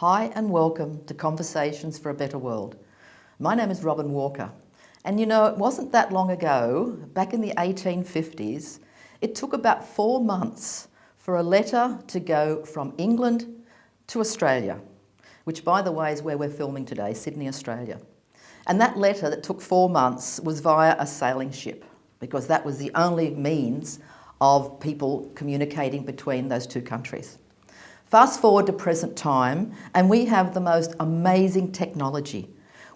Hi and welcome to Conversations for a Better World. My name is Robyn Walker, and you know, it wasn't that long ago, back in the 1850s, it took about 4 months for a letter to go from England to Australia, which by the way is where we're filming today, Sydney, Australia. And that letter that took 4 months was via a sailing ship, because that was the only means of people communicating between those two countries. Fast forward to present time, and we have the most amazing technology.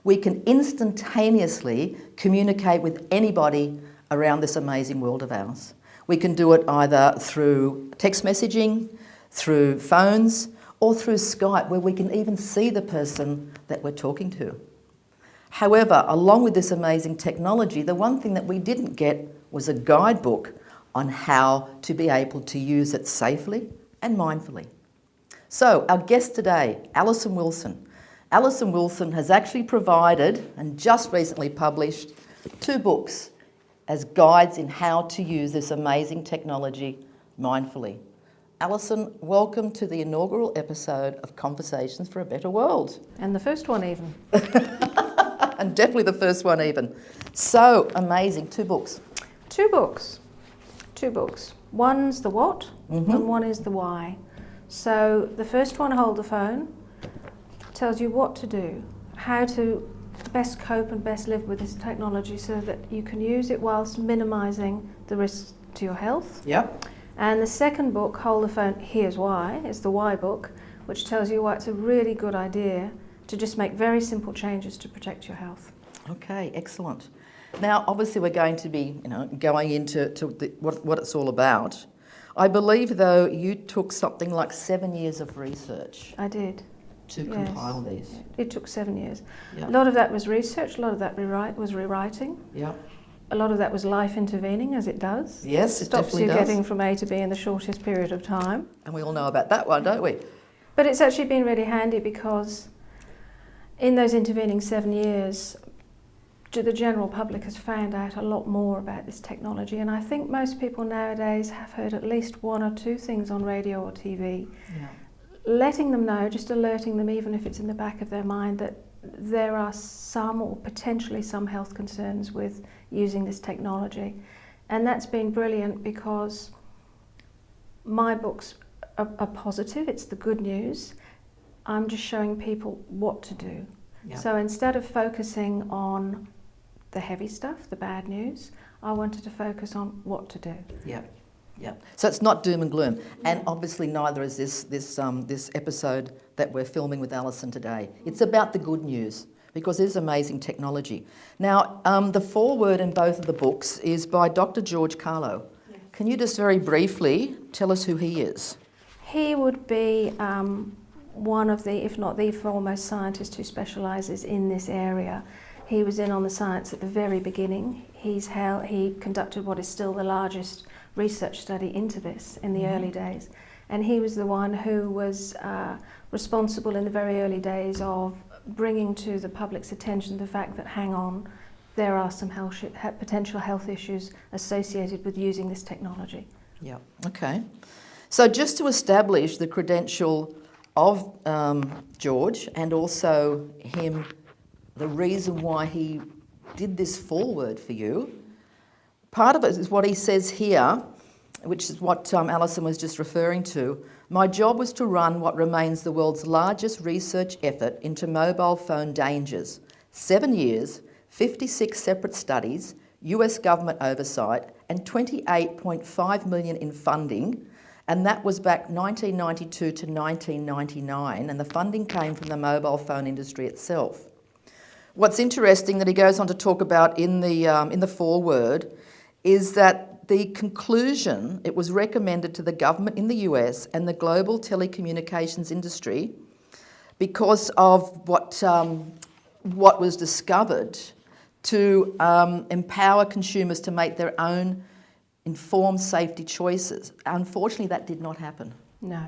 We can instantaneously communicate with anybody around this amazing world of ours. We can do it either through text messaging, through phones, or through Skype, where we can even see the person that we're talking to. However, along with this amazing technology, the one thing that we didn't get was a guidebook on how to be able to use it safely and mindfully. So our guest today, Alison Wilson. Alison Wilson has actually provided and just recently published 2 books as guides in how to use this amazing technology mindfully. Alison, welcome to the inaugural episode of Conversations for a Better World. And the first one even. And definitely the first one even. So amazing, 2 books. 2 books. 2 books. One's the what and one is the why. So the first one, Hold the Phone, tells you what to do, how to best cope and best live with this technology so that you can use it whilst minimising the risks to your health. Yep. And the second book, Hold the Phone, Here's Why, is the why book, which tells you why it's a really good idea to just make very simple changes to protect your health. Okay, excellent. Now, obviously we're going to be going into what it's all about. I believe, though, you took something like 7 years of research. I did. To compile these. It took 7 years. Yep. A lot of that was research, a lot of that was rewriting. Yeah. A lot of that was life intervening, as it does. Yes, it definitely does. Stops you getting from A to B in the shortest period of time. And we all know about that one, don't we? But it's actually been really handy because in those intervening 7 years, the general public has found out a lot more about this technology, and I think most people nowadays have heard at least 1 or 2 things on radio or TV, letting them know, just alerting them, even if it's in the back of their mind, that there are some or potentially some health concerns with using this technology. And that's been brilliant because my books are positive, it's the good news. I'm just showing people what to do. Yeah. So instead of focusing on the heavy stuff, the bad news, I wanted to focus on what to do. Yeah, yeah. So it's not doom and gloom, and obviously neither is this episode that we're filming with Alison today. It's about the good news because it is amazing technology. Now, the foreword in both of the books is by Dr George Carlo. Yeah. Can you just very briefly tell us who he is? He would be one of the, if not the foremost scientist who specialises in this area. He was in on the science at the very beginning. He conducted what is still the largest research study into this in the early days. And he was the one who was responsible in the very early days of bringing to the public's attention the fact that, hang on, there are some potential health issues associated with using this technology. Yeah, okay. So just to establish the credential of George and also him, the reason why he did this foreword for you, part of it is what he says here, which is what Alison was just referring to. My job was to run what remains the world's largest research effort into mobile phone dangers. 7 years, 56 separate studies, US government oversight, and 28.5 million in funding. And that was back 1992 to 1999, and the funding came from the mobile phone industry itself. What's interesting that he goes on to talk about in the foreword is that the conclusion, it was recommended to the government in the US and the global telecommunications industry because of what was discovered to empower consumers to make their own informed safety choices. Unfortunately, that did not happen. No.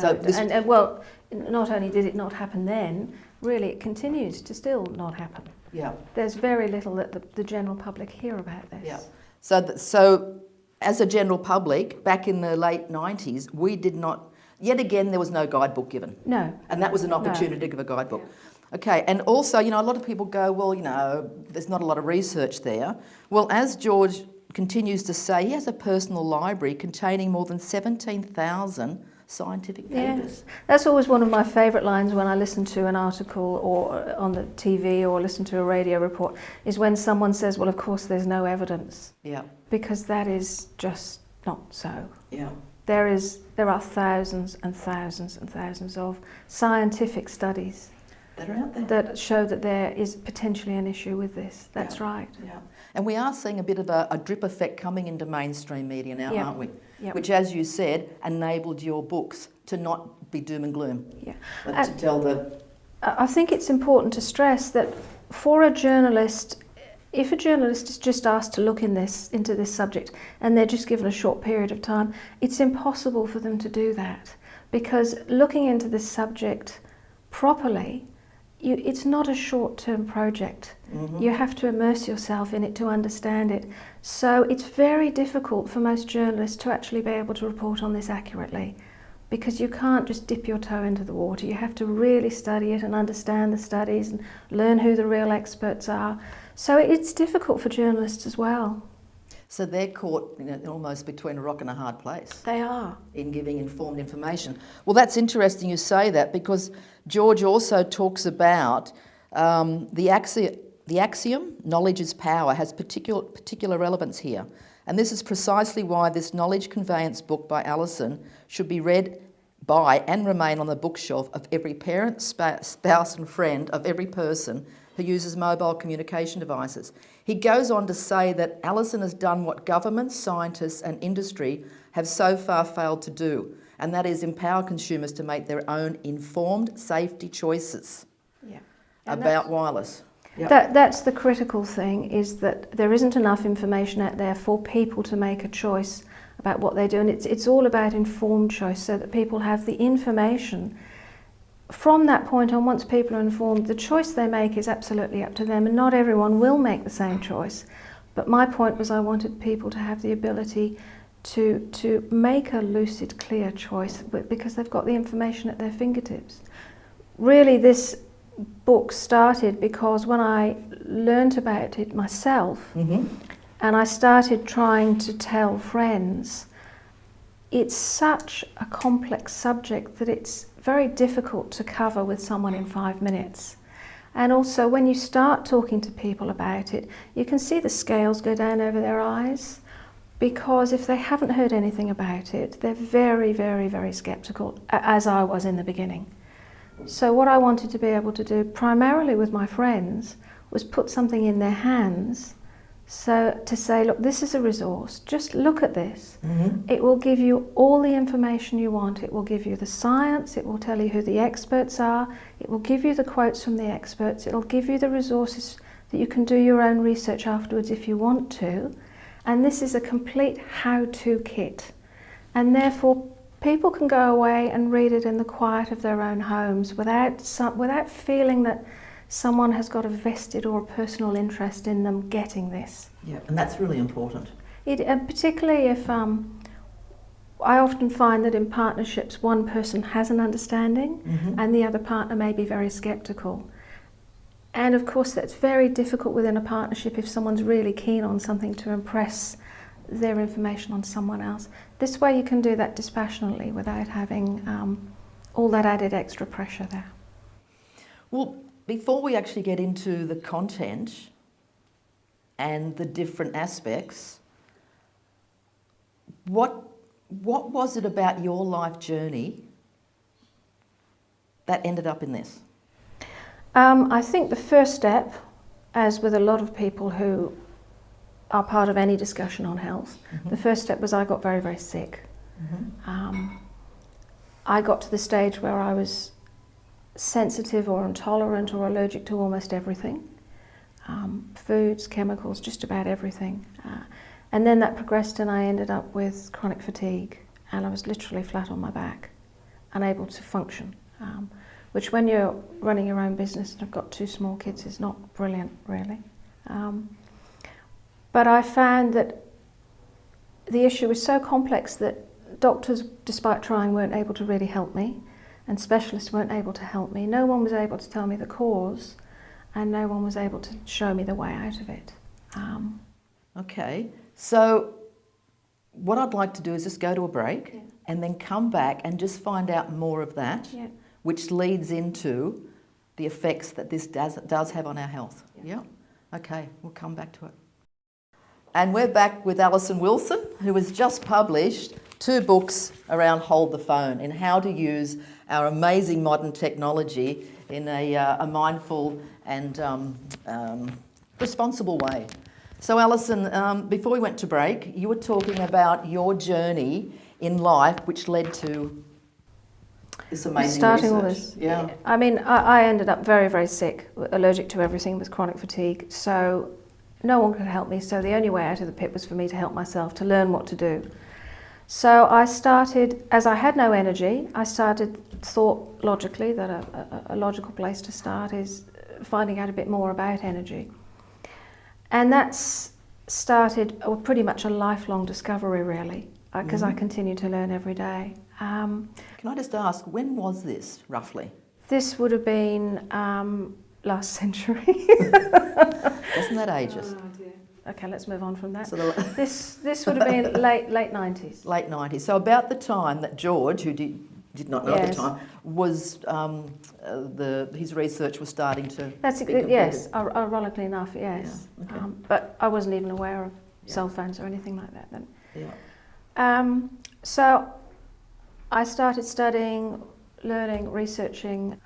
So well, not only did it not happen then, really it continues to still not happen. Yeah. There's very little that the general public hear about this. Yeah. So as a general public, back in the late 90s, we did not Yet again, there was no guidebook given. No. And that was an opportunity to give a guidebook. Okay, and also, you know, a lot of people go, well, you know, there's not a lot of research there. Well, as George continues to say, he has a personal library containing more than 17,000 scientific papers. Yeah. That's always one of my favourite lines when I listen to an article or on the TV or listen to a radio report, is when someone says, well, of course there's no evidence. Yeah. Because that is just not so. Yeah. There are thousands and thousands and thousands of scientific studies that are out there that show that there is potentially an issue with this. That's right. Yeah. And we are seeing a bit of a drip effect coming into mainstream media now, aren't we? Yep. Which, as you said, enabled your books to not be doom and gloom. Yeah. But to tell the... I think it's important to stress that for a journalist, if a journalist is just asked to look into this subject and they're just given a short period of time, it's impossible for them to do that, because looking into this subject properly, it's not a short-term project. Mm-hmm. You have to immerse yourself in it to understand it. So it's very difficult for most journalists to actually be able to report on this accurately, because you can't just dip your toe into the water. You have to really study it and understand the studies and learn who the real experts are. So it's difficult for journalists as well. So they're caught, you know, almost between a rock and a hard place. They are. In giving informed information. Well, that's interesting you say that, because George also talks about the axiom, knowledge is power, has particular relevance here. And this is precisely why this knowledge conveyance book by Alison should be read by and remain on the bookshelf of every parent, spouse and friend of every person who uses mobile communication devices. He goes on to say that Alison has done what governments, scientists and industry have so far failed to do, and that is empower consumers to make their own informed safety choices about wireless. Yep. That's the critical thing, is that there isn't enough information out there for people to make a choice about what they do, and it's all about informed choice, so that people have the information. From that point on, once people are informed, the choice they make is absolutely up to them, and not everyone will make the same choice. But my point was, I wanted people to have the ability to make a lucid, clear choice, because they've got the information at their fingertips. Really, this book started because when I learnt about it myself, and I started trying to tell friends, it's such a complex subject that it's very difficult to cover with someone in 5 minutes. And also, when you start talking to people about it, you can see the scales go down over their eyes, because if they haven't heard anything about it, they're very, very, very sceptical, as I was in the beginning. So what I wanted to be able to do, primarily with my friends, was put something in their hands, so to say, look, this is a resource, just look at this. It will give you all the information you want. It will give you the science, it will tell you who the experts are, it will give you the quotes from the experts, it will give you the resources that you can do your own research afterwards if you want to. And this is a complete how-to kit. And therefore, people can go away and read it in the quiet of their own homes without feeling that someone has got a vested or a personal interest in them getting this. Yeah, and that's really important. Particularly if I often find that in partnerships one person has an understanding and the other partner may be very sceptical. And of course that's very difficult within a partnership if someone's really keen on something to impress their information on someone else. This way you can do that dispassionately without having all that added extra pressure there. Well, before we actually get into the content and the different aspects, what was it about your life journey that ended up in this? I think the first step, as with a lot of people who are part of any discussion on health, the first step was I got very, very sick. I got to the stage where I was sensitive or intolerant or allergic to almost everything. Foods, chemicals, just about everything. And then that progressed and I ended up with chronic fatigue, and I was literally flat on my back, unable to function, which when you're running your own business and have got 2 small kids is not brilliant, really. But I found that the issue was so complex that doctors, despite trying, weren't able to really help me, and specialists weren't able to help me. No one was able to tell me the cause, and no one was able to show me the way out of it. Okay, so what I'd like to do is just go to a break and then come back and just find out more of that, which leads into the effects that this does have on our health. Yeah. Okay, we'll come back to it. And we're back with Alison Wilson, who has just published 2 books around Hold the Phone and how to use our amazing modern technology in a mindful and responsible way. So Alison, before we went to break, you were talking about your journey in life which led to this amazing starting research. all this. Yeah. I mean, I ended up very, very sick, allergic to everything with chronic fatigue. So no one could help me. So the only way out of the pit was for me to help myself, to learn what to do. So I started, as I had no energy, I thought logically that a logical place to start is finding out a bit more about energy. And that's started pretty much a lifelong discovery, really, because I continue to learn every day. Can I just ask, when was this, roughly? This would have been last century. Doesn't that age us? Oh dear. Okay, let's move on from that. So this would have been late 90s. Late 90s. So about the time that George, who did not know at the time, was his research was starting to be completed. Yes, ironically enough, yes. Yeah, okay. But I wasn't even aware of cell phones or anything like that then. Yeah. So I started studying, learning, researching,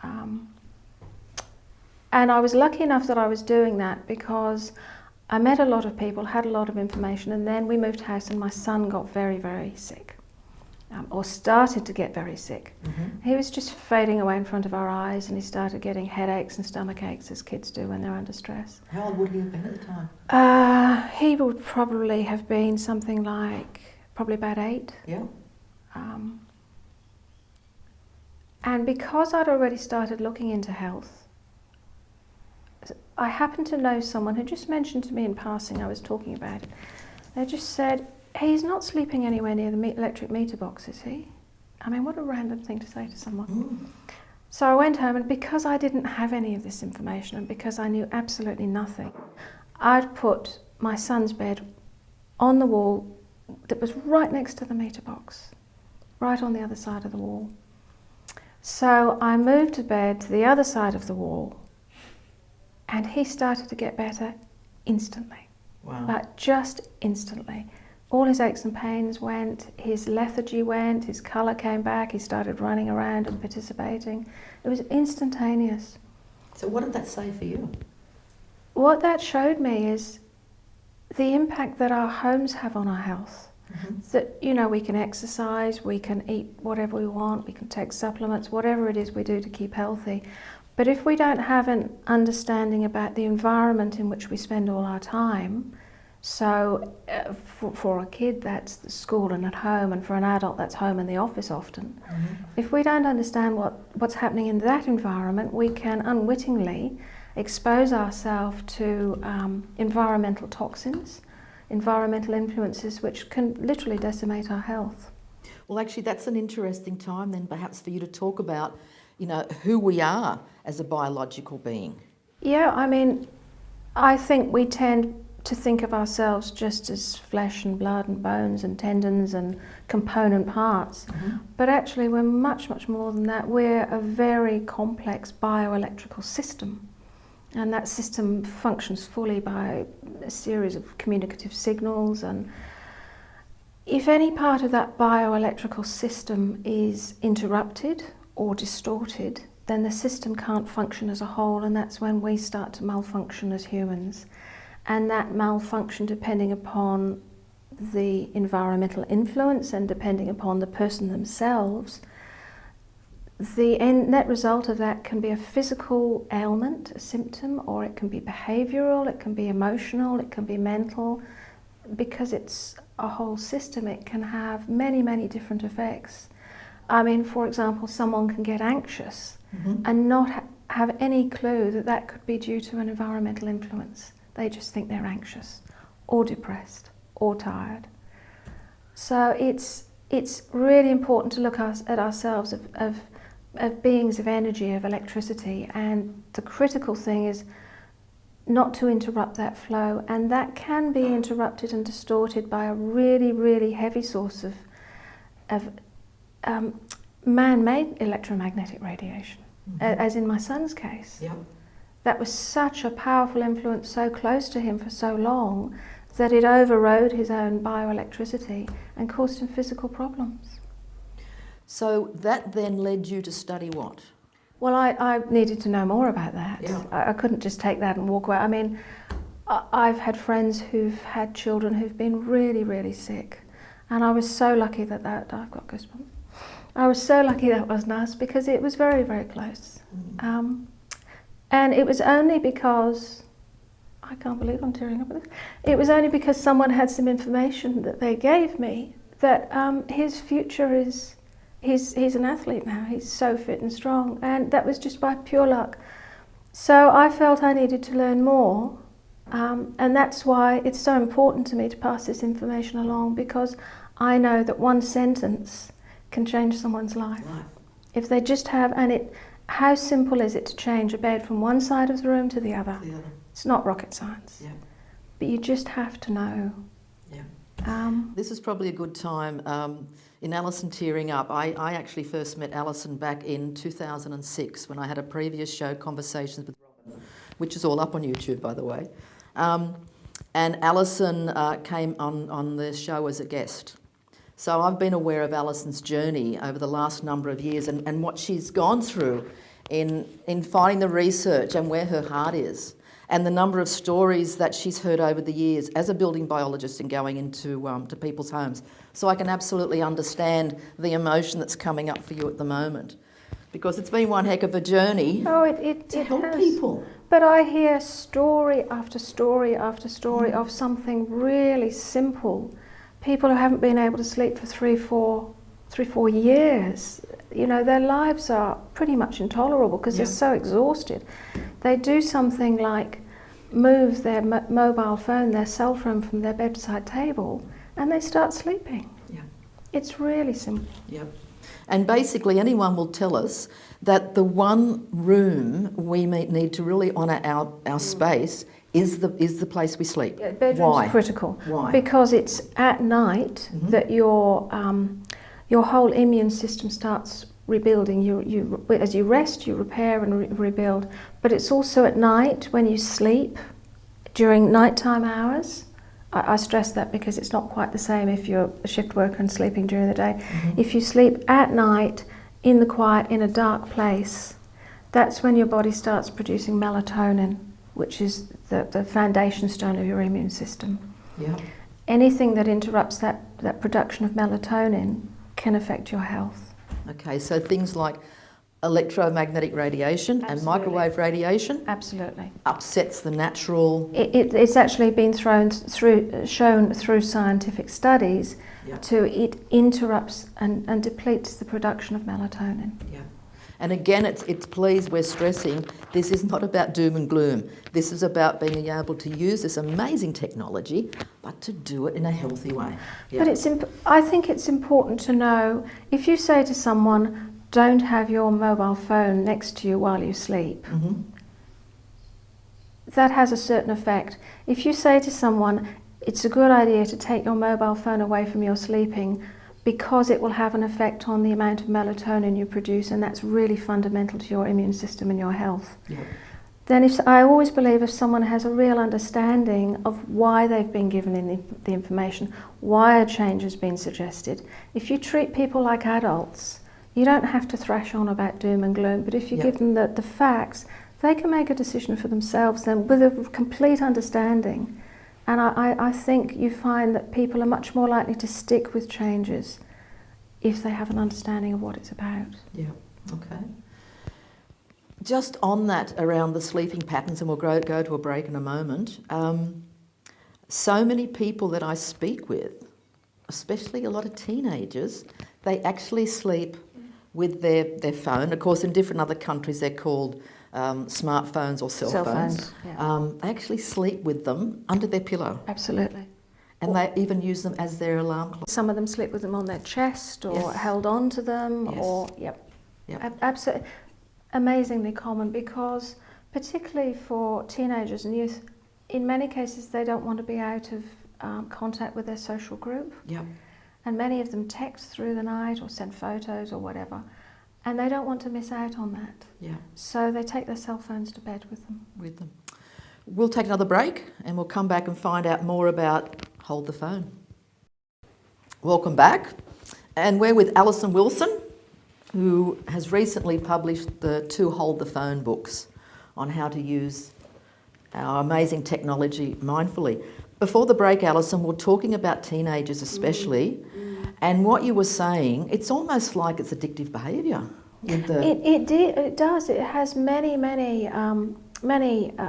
and I was lucky enough that I was doing that because I met a lot of people, had a lot of information, and then we moved house and my son got very, very sick, or started to get very sick. He was just fading away in front of our eyes, and he started getting headaches and stomach aches, as kids do when they're under stress. How old would he have been at the time? He would probably have been something like, probably about 8. Yeah. And because I'd already started looking into health, I happened to know someone who just mentioned to me in passing, I was talking about it, they just said, he's not sleeping anywhere near the electric meter box, is he? I mean, what a random thing to say to someone. So I went home, and because I didn't have any of this information and because I knew absolutely nothing, I'd put my son's bed on the wall that was right next to the meter box, right on the other side of the wall. So I moved the bed to the other side of the wall, and he started to get better instantly. Wow. Like just instantly. All his aches and pains went, his lethargy went, his colour came back, he started running around and participating. It was instantaneous. So what did that say for you? What that showed me is the impact that our homes have on our health. That, you know, we can exercise, we can eat whatever we want, we can take supplements, whatever it is we do to keep healthy. But if we don't have an understanding about the environment in which we spend all our time, so for a kid that's the school and at home, and for an adult that's home and the office often, if we don't understand what's happening in that environment, we can unwittingly expose ourselves to environmental toxins, environmental influences which can literally decimate our health. Well, actually, that's an interesting time then perhaps for you to talk about, you know, who we are as a biological being. Yeah, I mean, I think we tend to think of ourselves just as flesh and blood and bones and tendons and component parts. But actually we're much, much more than that. We're a very complex bioelectrical system. And that system functions fully by a series of communicative signals, and if any part of that bioelectrical system is interrupted or distorted, then the system can't function as a whole, and that's when we start to malfunction as humans. And that malfunction, depending upon the environmental influence and depending upon the person themselves, the net result of that can be a physical ailment, a symptom, or it can be behavioural, it can be emotional, it can be mental. Because it's a whole system, it can have many, many different effects. I mean, for example, someone can get anxious and not have any clue that that could be due to an environmental influence. They just think they're anxious or depressed or tired. So it's it's really important to look at ourselves of beings of energy, of electricity, and the critical thing is not to interrupt that flow, and that can be interrupted and distorted by a really, really heavy source of man-made electromagnetic radiation, as in my son's case. Yep. That was such a powerful influence so close to him for so long that it overrode his own bioelectricity and caused him physical problems. So that then led you to study what? Well, I needed to know more about that. Yeah. I couldn't just take that and walk away. I mean, I've had friends who've had children who've been really, really sick. And I was so lucky that I've got goosebumps. I was so lucky that was us because it was very, very close. And it was only because, I can't believe I'm tearing up with this, it was only because someone had some information that they gave me that his future is, he's an athlete now, he's so fit and strong, and that was just by pure luck. So I felt I needed to learn more, and that's why it's so important to me to pass this information along, because I know that one sentence can change someone's life. If they just have, how simple is it to change a bed from one side of the room to the other? It's not rocket science. Yeah. But you just have to know. Yeah. This is probably a good time. In Alison tearing up, I actually first met Alison back in 2006 when I had a previous show, Conversations with Robyn, which is all up on YouTube, by the way. And Alison came on the show as a guest. So I've been aware of Alison's journey over the last number of years and what she's gone through in finding the research and where her heart is, and the number of stories that she's heard over the years as a building biologist and going into to people's homes. So I can absolutely understand the emotion that's coming up for you at the moment, because it's been one heck of a journey to help people. But I hear story after story after story of something really simple. People who haven't been able to sleep for three, four years, you know, their lives are pretty much intolerable because they're so exhausted. They do something like move their mobile phone, their cell phone from their bedside table, and they start sleeping. Yeah. It's really simple. Yeah. And basically anyone will tell us that the one room we need to really honour our space is the place we sleep. Yeah, bedroom's Why? critical. Why? Because it's at night that your whole immune system starts rebuilding. You as you rest, you repair and rebuild. But it's also at night when you sleep, during nighttime hours. I stress that because it's not quite the same if you're a shift worker and sleeping during the day. If you sleep at night, in the quiet, in a dark place, that's when your body starts producing melatonin, which is the foundation stone of your immune system. Yeah. Anything that interrupts that production of melatonin can affect your health. Okay, so things like electromagnetic radiation and Absolutely. Microwave radiation Absolutely. upsets the natural... It's actually been shown through scientific studies to it interrupts and depletes the production of melatonin. Yeah. And again, it's please, we're stressing, this is not about doom and gloom. This is about being able to use this amazing technology, but to do it in a healthy way. Yeah. But I think it's important to know, if you say to someone, don't have your mobile phone next to you while you sleep, that has a certain effect. If you say to someone, it's a good idea to take your mobile phone away from your sleeping because it will have an effect on the amount of melatonin you produce, and that's really fundamental to your immune system and your health. Yeah. Then I always believe if someone has a real understanding of why they've been given the information, why a change has been suggested, if you treat people like adults, you don't have to thrash on about doom and gloom, but if you give them the facts, they can make a decision for themselves then with a complete understanding. And I think you find that people are much more likely to stick with changes if they have an understanding of what it's about. Yeah, okay. Just on that, around the sleeping patterns, and we'll go to a break in a moment, so many people that I speak with, especially a lot of teenagers, they actually sleep with their phone. Of course, in different other countries, they're called smartphones or cell phones. Yeah. They actually sleep with them under their pillow. Absolutely. And they even use them as their alarm clock. Some of them sleep with them on their chest or Yes. held on to them, Yes. or absolutely amazingly common, because particularly for teenagers and youth, in many cases they don't want to be out of contact with their social group. Yep. And many of them text through the night or send photos or whatever, and they don't want to miss out on that. Yeah. So they take their cell phones to bed with them. We'll take another break and we'll come back and find out more about Hold the Phone. Welcome back. And we're with Alison Wilson, who has recently published the 2 Hold the Phone books on how to use our amazing technology mindfully. Before the break, Alison, we're talking about teenagers especially, and what you were saying, it's almost like it's addictive behaviour. It does. It has many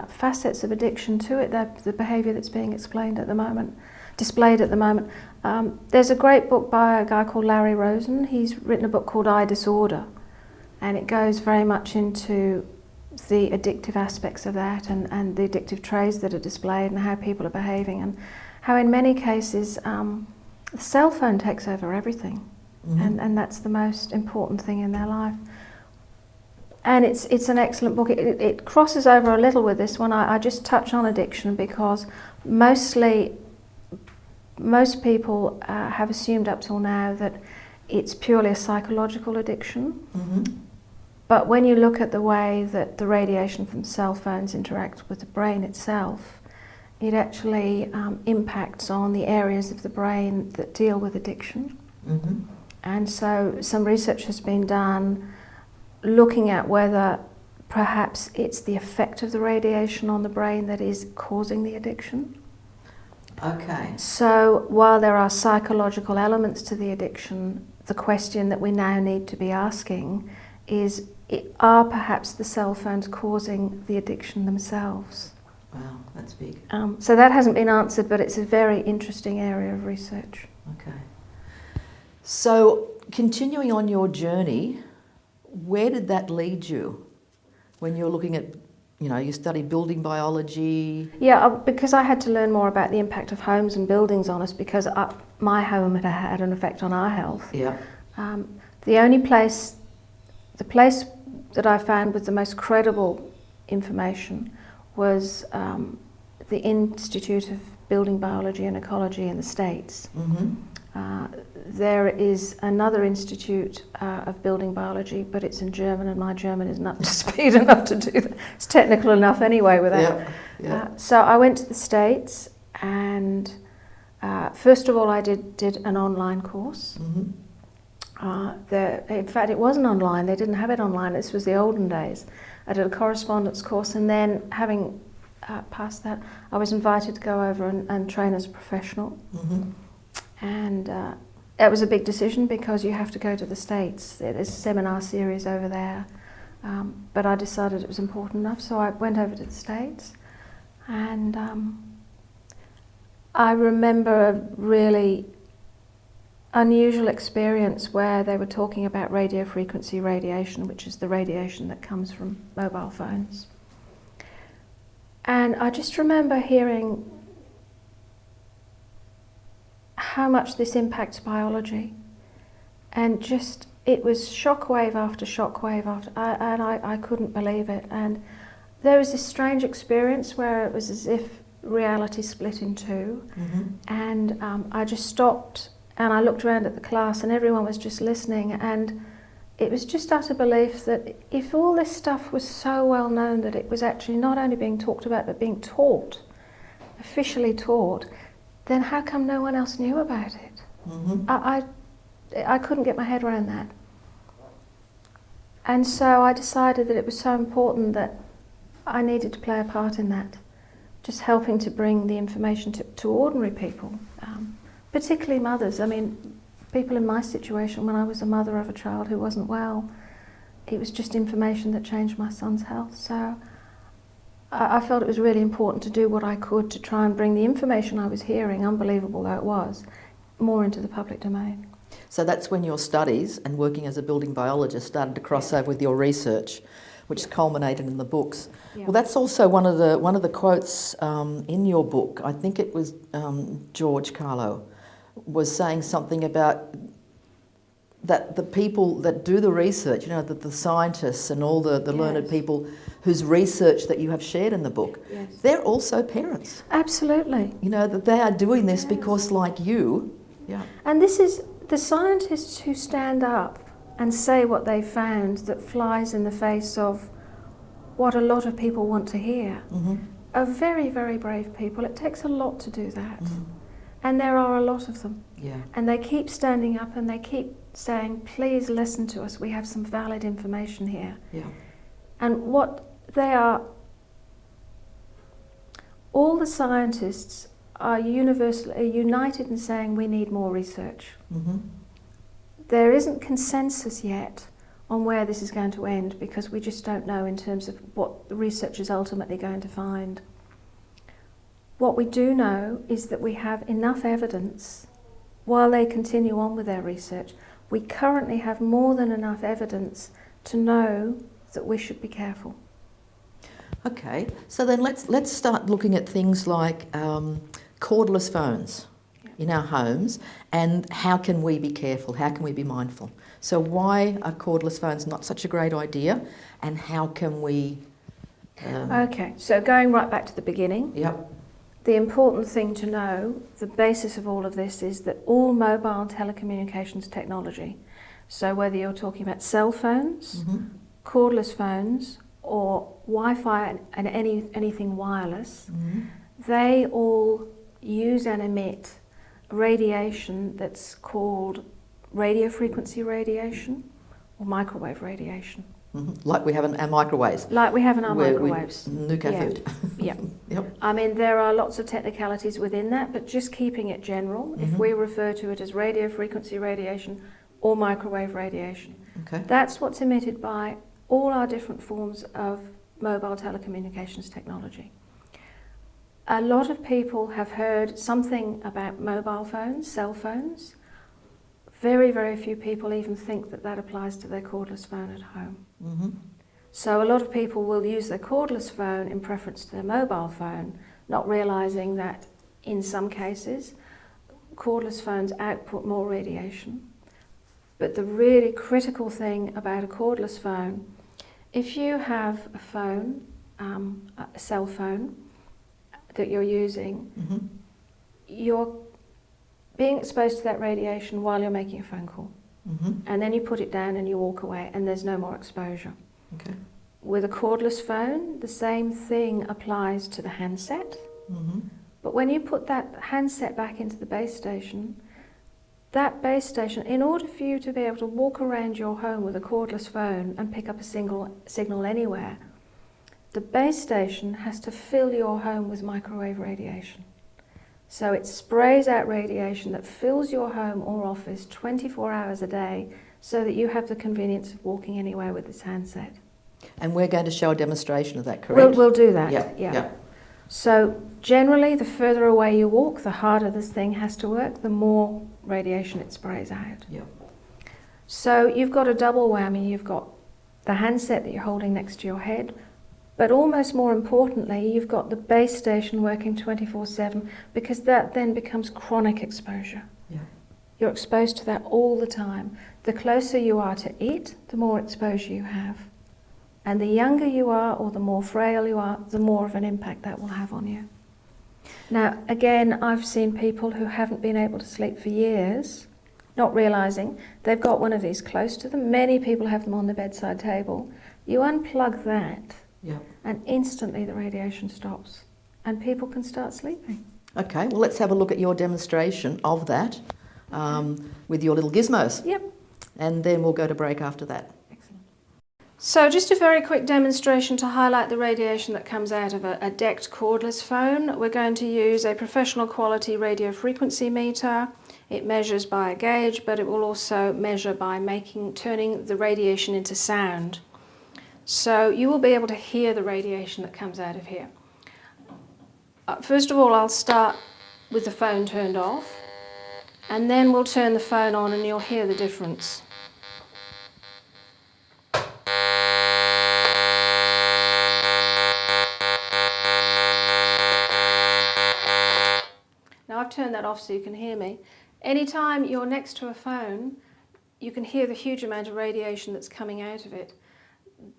facets of addiction to it, the behaviour that's being displayed at the moment. There's a great book by a guy called Larry Rosen. He's written a book called I Disorder, and it goes very much into the addictive aspects of that and the addictive traits that are displayed and how people are behaving, and how in many cases the cell phone takes over everything. And that's the most important thing in their life. And it's an excellent book. It crosses over a little with this one. I just touch on addiction because most people have assumed up till now that it's purely a psychological addiction. But when you look at the way that the radiation from cell phones interacts with the brain itself, it actually impacts on the areas of the brain that deal with addiction. And so some research has been done looking at whether perhaps it's the effect of the radiation on the brain that is causing the addiction. Okay. So while there are psychological elements to the addiction, the question that we now need to be asking is, are perhaps the cell phones causing the addiction themselves? Wow, that's big. So that hasn't been answered, but it's a very interesting area of research. Okay. So continuing on your journey, where did that lead you when you're looking at, you studied building biology? Yeah, because I had to learn more about the impact of homes and buildings on us, because my home had an effect on our health. Yeah. The place that I found with the most credible information was the Institute of Building Biology and Ecology in the States. There is another institute of building biology, but it's in German, and my German is not up to speed enough to do that. It's technical enough anyway without. So I went to the States, and first of all I did an online course. In fact, it wasn't online. They didn't have it online. This was the olden days. I did a correspondence course, and then having passed that, I was invited to go over and train as a professional. And it was a big decision because you have to go to the States. There's a seminar series over there. But I decided it was important enough, so I went over to the States. And I remember a really unusual experience where they were talking about radio frequency radiation, which is the radiation that comes from mobile phones. And I just remember hearing how much this impacts biology, and just it was shockwave after shockwave after, and I couldn't believe it. And there was this strange experience where it was as if reality split in two. And I just stopped and I looked around at the class, and everyone was just listening, and it was just utter belief that if all this stuff was so well known that it was actually not only being talked about but being taught, officially taught, then how come no one else knew about it? I couldn't get my head around that. And so I decided that it was so important that I needed to play a part in that, just helping to bring the information to ordinary people, particularly mothers. I mean, people in my situation, when I was a mother of a child who wasn't well, it was just information that changed my son's health. So I felt it was really important to do what I could to try and bring the information I was hearing, unbelievable though it was, more into the public domain. So that's when your studies and working as a building biologist started to cross over with your research. which culminated in the books. Yeah. Well, that's also one of the quotes in your book. I think it was George Carlo was saying something about that the people that do the research, you know, the scientists and all the learned people whose research that you have shared in the book, they're also parents. Absolutely. You know, that they are doing this because, like you, And this is the scientists who stand up and say what they found that flies in the face of what a lot of people want to hear. Are very, very brave people. It takes a lot to do that. And there are a lot of them. And they keep standing up and they keep saying, please listen to us, we have some valid information here. And what they are, all the scientists are universally united in saying we need more research. There isn't consensus yet on where this is going to end because we just don't know in terms of what the research is ultimately going to find. What we do know is that we have enough evidence while they continue on with their research. We currently have more than enough evidence to know that we should be careful. Okay, so then let's start looking at things like cordless phones in our homes, and how can we be careful? How can we be mindful? So why are cordless phones not such a great idea, and how can we? Okay, so going right back to the beginning. The important thing to know, the basis of all of this, is that all mobile telecommunications technology, so whether you're talking about cell phones, cordless phones, or Wi-Fi and anything wireless, they all use and emit radiation that's called radio frequency radiation or microwave radiation. Like we have in our microwaves. Like we have in our microwaves. Nuke our food. I mean, there are lots of technicalities within that, but just keeping it general, if we refer to it as radio frequency radiation or microwave radiation, that's what's emitted by all our different forms of mobile telecommunications technology. A lot of people have heard something about mobile phones, cell phones. Very, very few people even think that that applies to their cordless phone at home. So a lot of people will use their cordless phone in preference to their mobile phone, not realising that in some cases cordless phones output more radiation. But the really critical thing about a cordless phone, if you have a phone, a cell phone that you're using, you're being exposed to that radiation while you're making a phone call. And then you put it down and you walk away and there's no more exposure. With a cordless phone, the same thing applies to the handset. But when you put that handset back into the base station, that base station, in order for you to be able to walk around your home with a cordless phone and pick up a signal anywhere, the base station has to fill your home with microwave radiation. So it sprays out radiation that fills your home or office 24 hours a day so that you have the convenience of walking anywhere with this handset. And we're going to show a demonstration of that, correct? We'll do that, So generally, the further away you walk, the harder this thing has to work, the more radiation it sprays out. So you've got a double whammy. You've got the handset that you're holding next to your head, but almost more importantly, you've got the base station working 24/7, because that then becomes chronic exposure. You're exposed to that all the time. The closer you are to it, the more exposure you have. And the younger you are, or the more frail you are, the more of an impact that will have on you. Now, again, I've seen people who haven't been able to sleep for years, not realising they've got one of these close to them. Many people have them on the bedside table. You unplug that, and instantly the radiation stops, and people can start sleeping. Okay, well, let's have a look at your demonstration of that with your little gizmos. And then we'll go to break after that. So just a very quick demonstration to highlight the radiation that comes out of a decked cordless phone. We're going to use a professional quality radio frequency meter. It measures by a gauge, but it will also measure by turning the radiation into sound. So you will be able to hear the radiation that comes out of here. First of all, I'll start with the phone turned off, and then we'll turn the phone on and you'll hear the difference. turned that off so you can hear me. Anytime you're next to a phone, you can hear the huge amount of radiation that's coming out of it.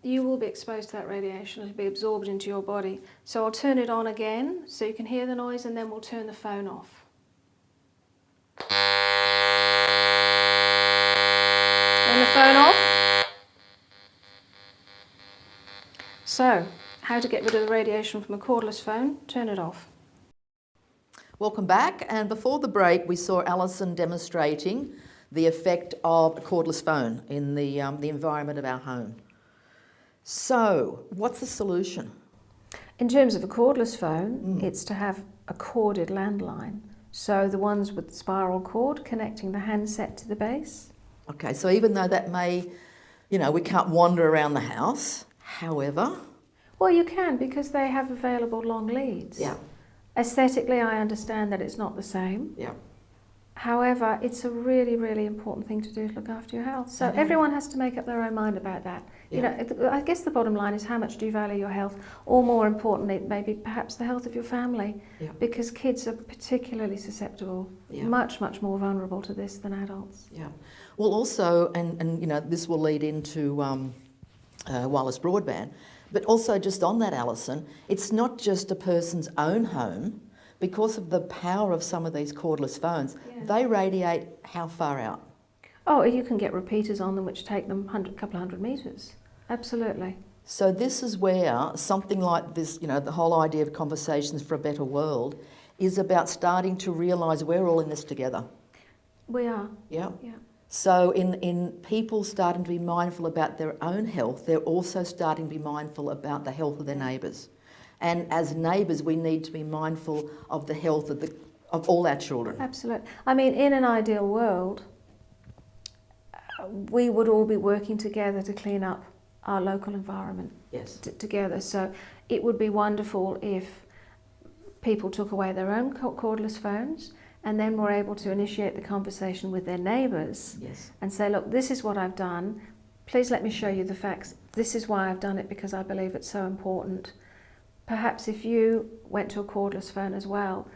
You will be exposed to that radiation. It'll be absorbed into your body. So I'll turn it on again so you can hear the noise, and then we'll turn the phone off. Turn the phone off. So, how to get rid of the radiation from a cordless phone? Turn it off. Welcome back, and before the break we saw Alison demonstrating the effect of a cordless phone in the environment of our home. So, what's the solution? In terms of a cordless phone, it's to have a corded landline. So the ones with the spiral cord connecting the handset to the base. Okay, so even though that may, we can't wander around the house, however... Well, you can, because they have available long leads. Yeah. Aesthetically, I understand that it's not the same. Yeah. However, it's a really, really important thing to do to look after your health. So everyone has to make up their own mind about that. Yeah. I guess the bottom line is, how much do you value your health? Or more importantly, maybe perhaps the health of your family. Yeah. Because kids are particularly susceptible, much, much more vulnerable to this than adults. Yeah. Well, also, and this will lead into wireless broadband, but also just on that, Alison, it's not just a person's own home. Because of the power of some of these cordless phones, they radiate how far out? Oh, you can get repeaters on them which take them a couple of hundred metres. Absolutely. So this is where something like this, the whole idea of Conversations for a Better World is about starting to realise we're all in this together. We are. Yeah. Yeah. So in people starting to be mindful about their own health, they're also starting to be mindful about the health of their neighbours. And as neighbours, we need to be mindful of the health of all our children. Absolutely. I mean, in an ideal world, we would all be working together to clean up our local environment. Yes. Together. So it would be wonderful if people took away their own cordless phones and then were able to initiate the conversation with their neighbours. Yes. And say, look, this is what I've done. Please let me show you the facts. This is why I've done it, because I believe it's so important. Perhaps if you went to a cordless phone as well,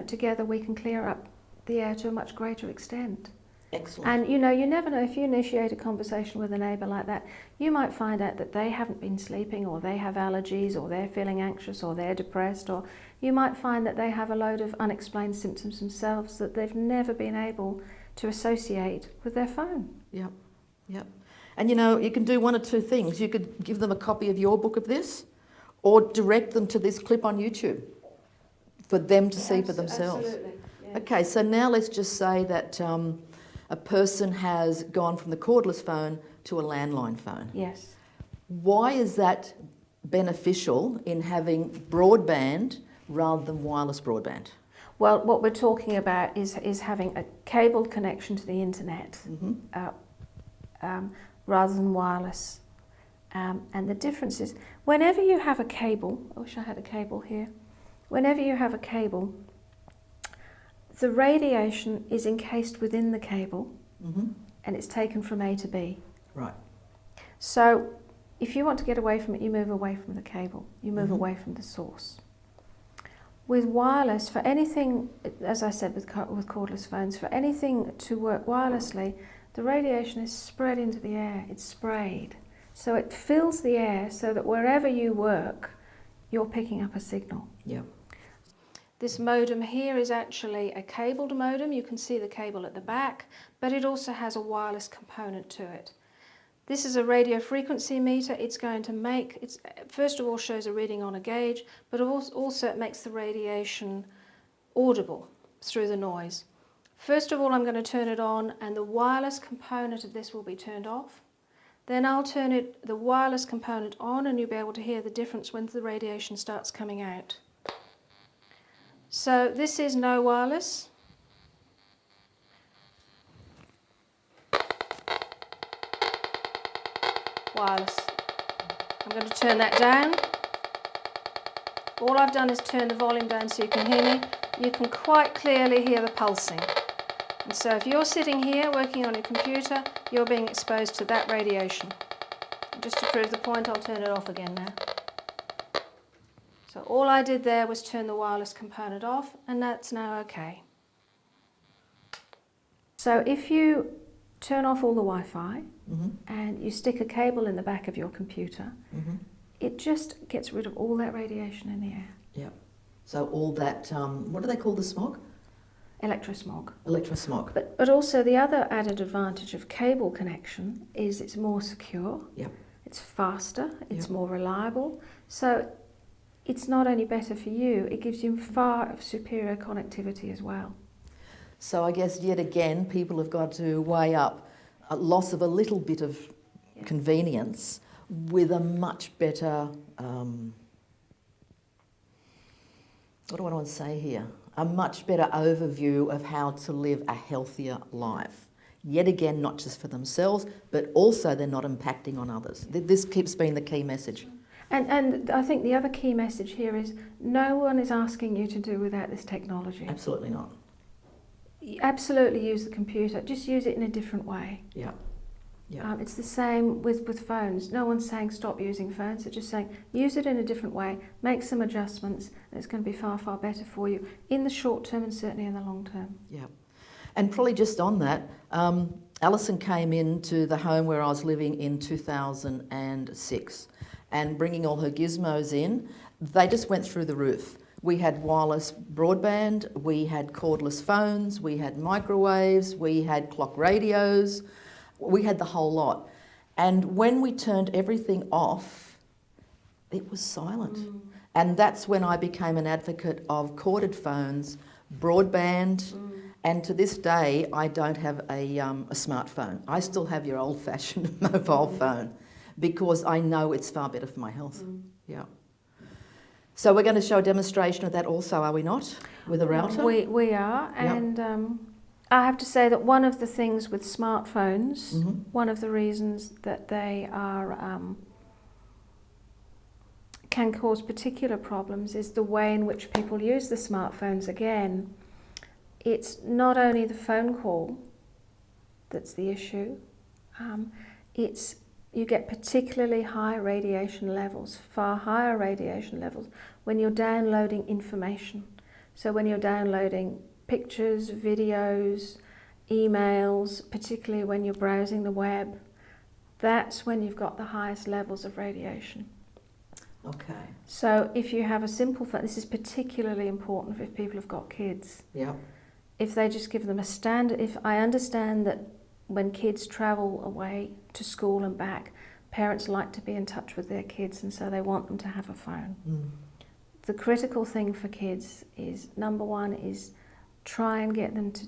together we can clear up the air to a much greater extent. Excellent. And you never know, if you initiate a conversation with a neighbour like that, you might find out that they haven't been sleeping, or they have allergies, or they're feeling anxious, or they're depressed, or you might find that they have a load of unexplained symptoms themselves that they've never been able to associate with their phone. Yep, yep. And you can do one of two things. You could give them a copy of your book of this, or direct them to this clip on YouTube for them to see for themselves. Absolutely. Yeah. Okay, so now let's just say that a person has gone from the cordless phone to a landline phone. Yes. Why is that beneficial in having broadband rather than wireless broadband? Well, what we're talking about is having a cabled connection to the internet rather than wireless. And the difference is, whenever you have a cable, I wish I had a cable here, whenever you have a cable, the radiation is encased within the cable and it's taken from A to B. Right. So if you want to get away from it, you move away from the cable, you move away from the source. With wireless, for anything, as I said with cordless phones, for anything to work wirelessly, the radiation is spread into the air, it's sprayed. So it fills the air so that wherever you work, you're picking up a signal. Yeah. This modem here is actually a cabled modem. You can see the cable at the back, but it also has a wireless component to it. This is a radio frequency meter. It's going to first of all shows a reading on a gauge, but also it makes the radiation audible through the noise. First of all, I'm going to turn it on, and the wireless component of this will be turned off. Then I'll turn the wireless component on, and you'll be able to hear the difference when the radiation starts coming out. So this is no wireless. Wireless. I'm going to turn that down. All I've done is turn the volume down so you can hear me. You can quite clearly hear the pulsing. And so if you're sitting here working on your computer, you're being exposed to that radiation. And just to prove the point, I'll turn it off again now. So all I did there was turn the wireless component off, and that's now okay. So if you turn off all the Wi-Fi Mm-hmm. and you stick a cable in the back of your computer, Mm-hmm. it just gets rid of all that radiation in the air. Yeah. So all that, what do they call the smog? Electrosmog. Electrosmog. But also the other added advantage of cable connection is it's more secure, Yep. it's faster, it's Yep. more reliable. So it's not only better for you, it gives you far superior connectivity as well. So I guess yet again, people have got to weigh up a loss of a little bit of convenience with a much better, what do I want to say here? A much better overview of how to live a healthier life. Yet again, not just for themselves, but also they're not impacting on others. This keeps being the key message. And I think the other key message here is no one is asking you to do without this technology. Absolutely not. You absolutely use the computer, just use it in a different way. Yeah. Yeah. It's the same with phones. No one's saying stop using phones, they're just saying use it in a different way, make some adjustments, and it's going to be far, far better for you in the short term and certainly in the long term. Yeah. And probably just on that, Alison came into the home where I was living in 2006 and bringing all her gizmos in, they just went through the roof. We had wireless broadband, we had cordless phones, we had microwaves, we had clock radios, we had the whole lot. And when we turned everything off, it was silent. And that's when I became an advocate of corded phones, broadband, and to this day I don't have a smartphone. I still have your old-fashioned mobile phone because I know it's far better for my health. Yeah. So we're going to show a demonstration of that also, are we not, with a router? We are, and I have to say that one of the things with smartphones, one of the reasons that they are can cause particular problems is the way in which people use the smartphones. Again, it's not only the phone call that's the issue, it's you get particularly high radiation levels, far higher radiation levels, when you're downloading information. So when you're downloading pictures, videos, emails, particularly when you're browsing the web, that's when you've got the highest levels of radiation. Okay. So if you have a simple phone, this is particularly important if people have got kids. Yeah. If they just give them a standard, if I understand that when kids travel away to school and back, parents like to be in touch with their kids and so they want them to have a phone. The critical thing for kids is, number one, is try and get them to,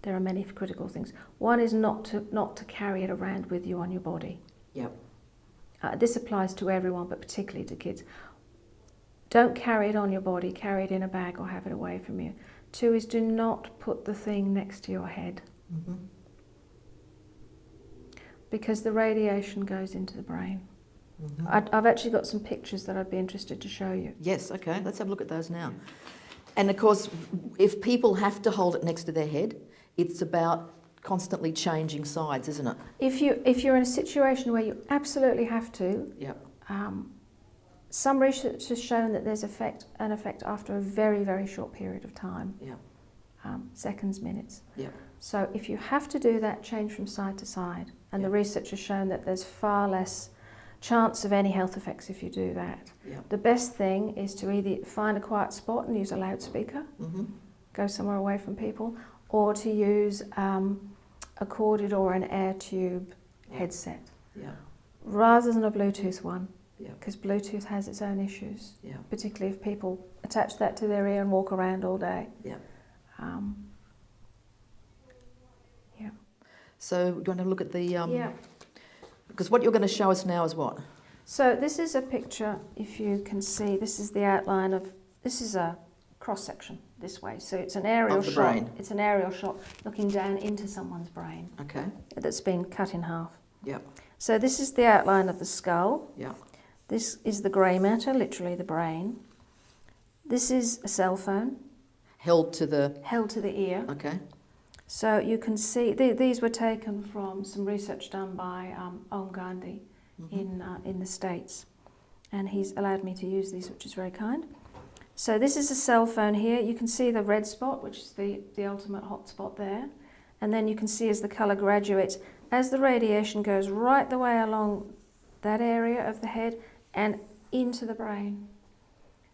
there are many critical things. One is not to carry it around with you on your body. Yep. This applies to everyone, but particularly to kids. Don't carry it on your body, carry it in a bag or have it away from you. Two is do not put the thing next to your head. Because the radiation goes into the brain. I've actually got some pictures that I'd be interested to show you. Yes, okay, let's have a look at those now. And of course, if people have to hold it next to their head, it's about constantly changing sides, isn't it? If you're in a situation where you absolutely have to, Yep. some research has shown that there's an effect after a very, very short period of time. Yep. Seconds, minutes. Yep. So if you have to do that, change from side to side. And the research has shown that there's far less chance of any health effects if you do that. Yep. The best thing is to either find a quiet spot and use a loudspeaker, go somewhere away from people, or to use a corded or an air tube headset, rather than a Bluetooth one, because Bluetooth has its own issues, particularly if people attach that to their ear and walk around all day. So we're going to look at the... Because what you're going to show us now is what? So this is a picture, if you can see, this is the outline of, this is a cross-section this way. So it's an aerial shot. Brain. It's an aerial shot looking down into someone's brain. Okay. That's been cut in half. Yep. So this is the outline of the skull. Yep. This is the grey matter, literally the brain. This is a cell phone. Held to the ear. Okay. So you can see, these were taken from some research done by Om Gandhi in the States. And he's allowed me to use these, which is very kind. So this is a cell phone here. You can see the red spot, which is the ultimate hot spot there. And then you can see as the colour graduates, as the radiation goes right the way along that area of the head and into the brain.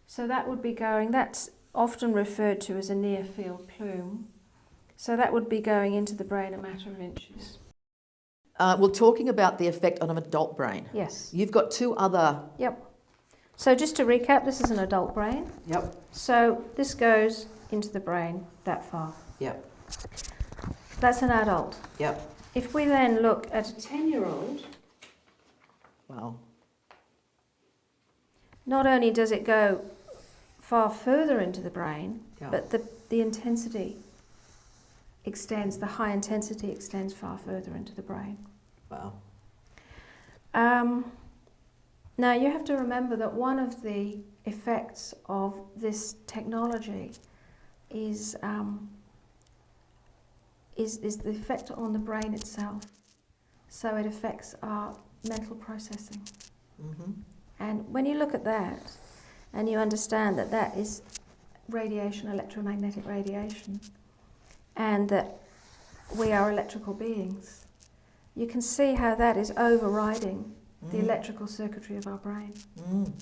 So that would be going, that's often referred to as a near field plume. So that would be going into the brain a matter of inches. Well, talking about the effect on an adult brain. Yes. You've got two other... Yep. So just to recap, this is an adult brain. Yep. So this goes into the brain that far. Yep. That's an adult. Yep. If we then look at a 10-year-old, Wow. not only does it go far further into the brain, Yeah. but the intensity extends, the high intensity extends far further into the brain. Wow. Now you have to remember that one of the effects of this technology is the effect on the brain itself. So it affects our mental processing. Mm-hmm. And when you look at that and you understand that that is radiation, electromagnetic radiation, and that we are electrical beings, you can see how that is overriding the electrical circuitry of our brain. Mm.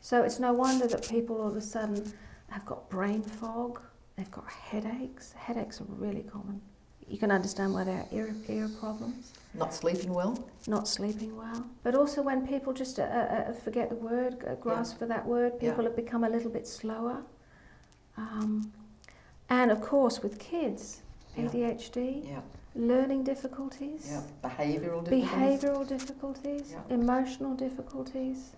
So it's no wonder that people all of a sudden have got brain fog, they've got headaches. Headaches are really common. You can understand why there are ear problems. Not sleeping well? Not sleeping well. But also when people just forget the word, grasp for that word, people have become a little bit slower. And of course with kids, ADHD, learning difficulties, behavioural difficulties, emotional difficulties.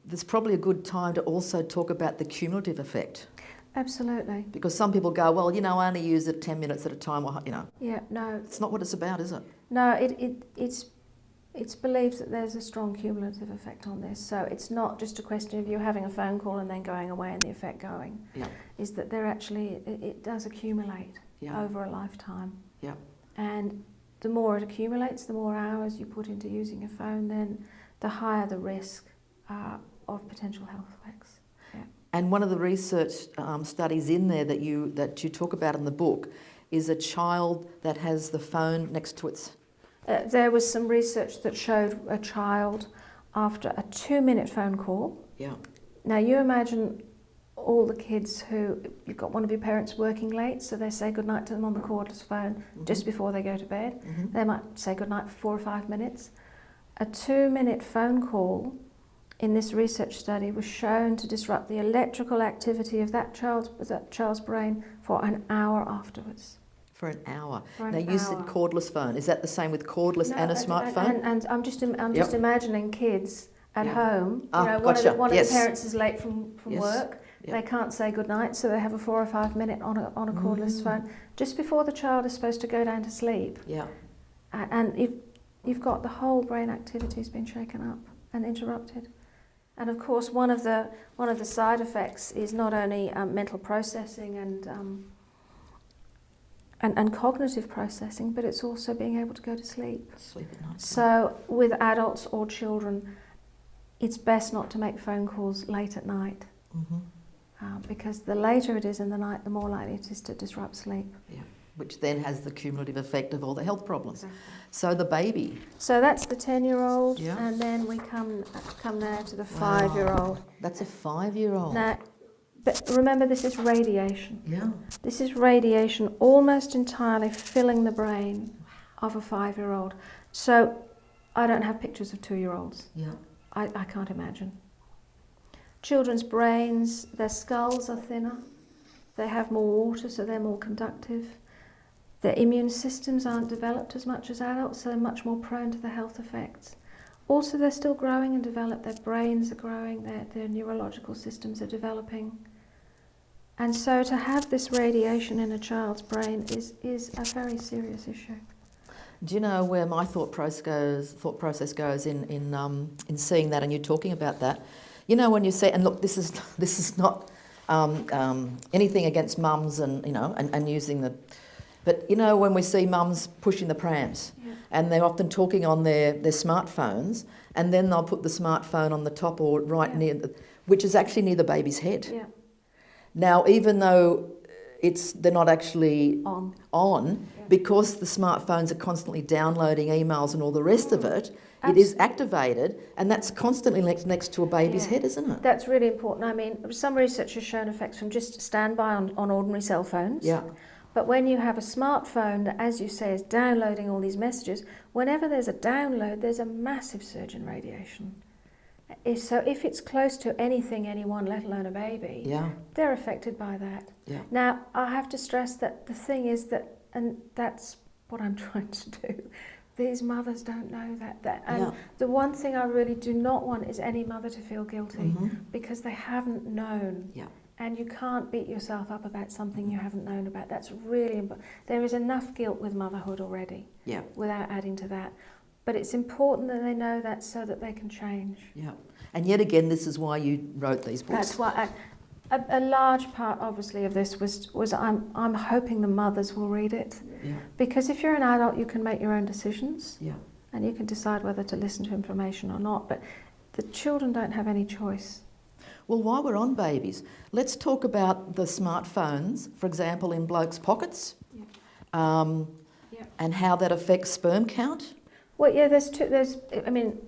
There's probably a good time to also talk about the cumulative effect. Absolutely. Because some people go, well, you know, I only use it 10 minutes at a time, or, you know. Yeah, no. It's not what it's about, is it? No, it's believed that there's a strong cumulative effect on this. So it's not just a question of you having a phone call and then going away and the effect going. Yeah. Is that there actually, it does accumulate over a lifetime. Yeah. And the more it accumulates, the more hours you put into using your phone, then the higher the risk of potential health effects. Yeah. And one of the research studies in there that you talk about in the book is a child that has the phone next to its... There was some research that showed a child after a 2-minute phone call. Yeah. Now you imagine all the kids who, you've got one of your parents working late, so they say goodnight to them on the cordless phone just before they go to bed. They might say goodnight for 4 or 5 minutes. A 2-minute phone call in this research study was shown to disrupt the electrical activity of that child's brain for an hour afterwards. For an hour. For an now you hour. said cordless phone. Is that the same with cordless and a smartphone? And I'm just imagining kids at home. You know, gotcha. one of the parents is late from work. Yep. They can't say goodnight, so they have a 4 or 5 minute on a cordless phone just before the child is supposed to go down to sleep. Yeah. And you've got the whole brain activity has been shaken up and interrupted. And of course, one of the side effects is not only mental processing and cognitive processing, but it's also being able to go to sleep. Sleep at night. So with adults or children, it's best not to make phone calls late at night. Because the later it is in the night, the more likely it is to disrupt sleep. Yeah. Which then has the cumulative effect of all the health problems. Exactly. So the baby. So that's the 10-year-old, Yeah. and then we come now to the 5-year-old. That's a 5-year-old. Now, but remember, this is radiation. Yeah. This is radiation almost entirely filling the brain of a 5-year-old. So I don't have pictures of 2-year-olds. Yeah. I can't imagine. Children's brains, their skulls are thinner. They have more water, so they're more conductive. Their immune systems aren't developed as much as adults, so they're much more prone to the health effects. Also, they're still growing and developed. Their brains are growing, their neurological systems are developing. And so to have this radiation in a child's brain is a very serious issue. Do you know where my thought process goes in seeing that, and you're talking about that? You know, when you say, and look, this is not anything against mums and, you know, and using the, but you know, when we see mums pushing the prams, and they're often talking on their smartphones, and then they'll put the smartphone on the top or right near, which is actually near the baby's head. Yeah. Now, even though they're not actually on Yeah. because the smartphones are constantly downloading emails and all the rest of it. It is activated, and that's constantly next to a baby's head, isn't it? That's really important. I mean, some research has shown effects from just standby on ordinary cell phones. Yeah. But when you have a smartphone that, as you say, is downloading all these messages, whenever there's a download, there's a massive surge in radiation. So if it's close to anything, anyone, let alone a baby, they're affected by that. Yeah. Now, I have to stress that the thing is that, and that's what I'm trying to do, these mothers don't know that. And the one thing I really do not want is any mother to feel guilty because they haven't known. Yeah. And you can't beat yourself up about something you haven't known about. That's really important. There is enough guilt with motherhood already without adding to that. But it's important that they know that so that they can change. Yeah. And yet again, this is why you wrote these books. That's why a large part, obviously, of this was I'm hoping the mothers will read it. Yeah. Because if you're an adult, you can make your own decisions. Yeah. And you can decide whether to listen to information or not. But the children don't have any choice. Well, while we're on babies, let's talk about the smartphones, for example, in blokes' pockets, and how that affects sperm count. Well, yeah, I mean,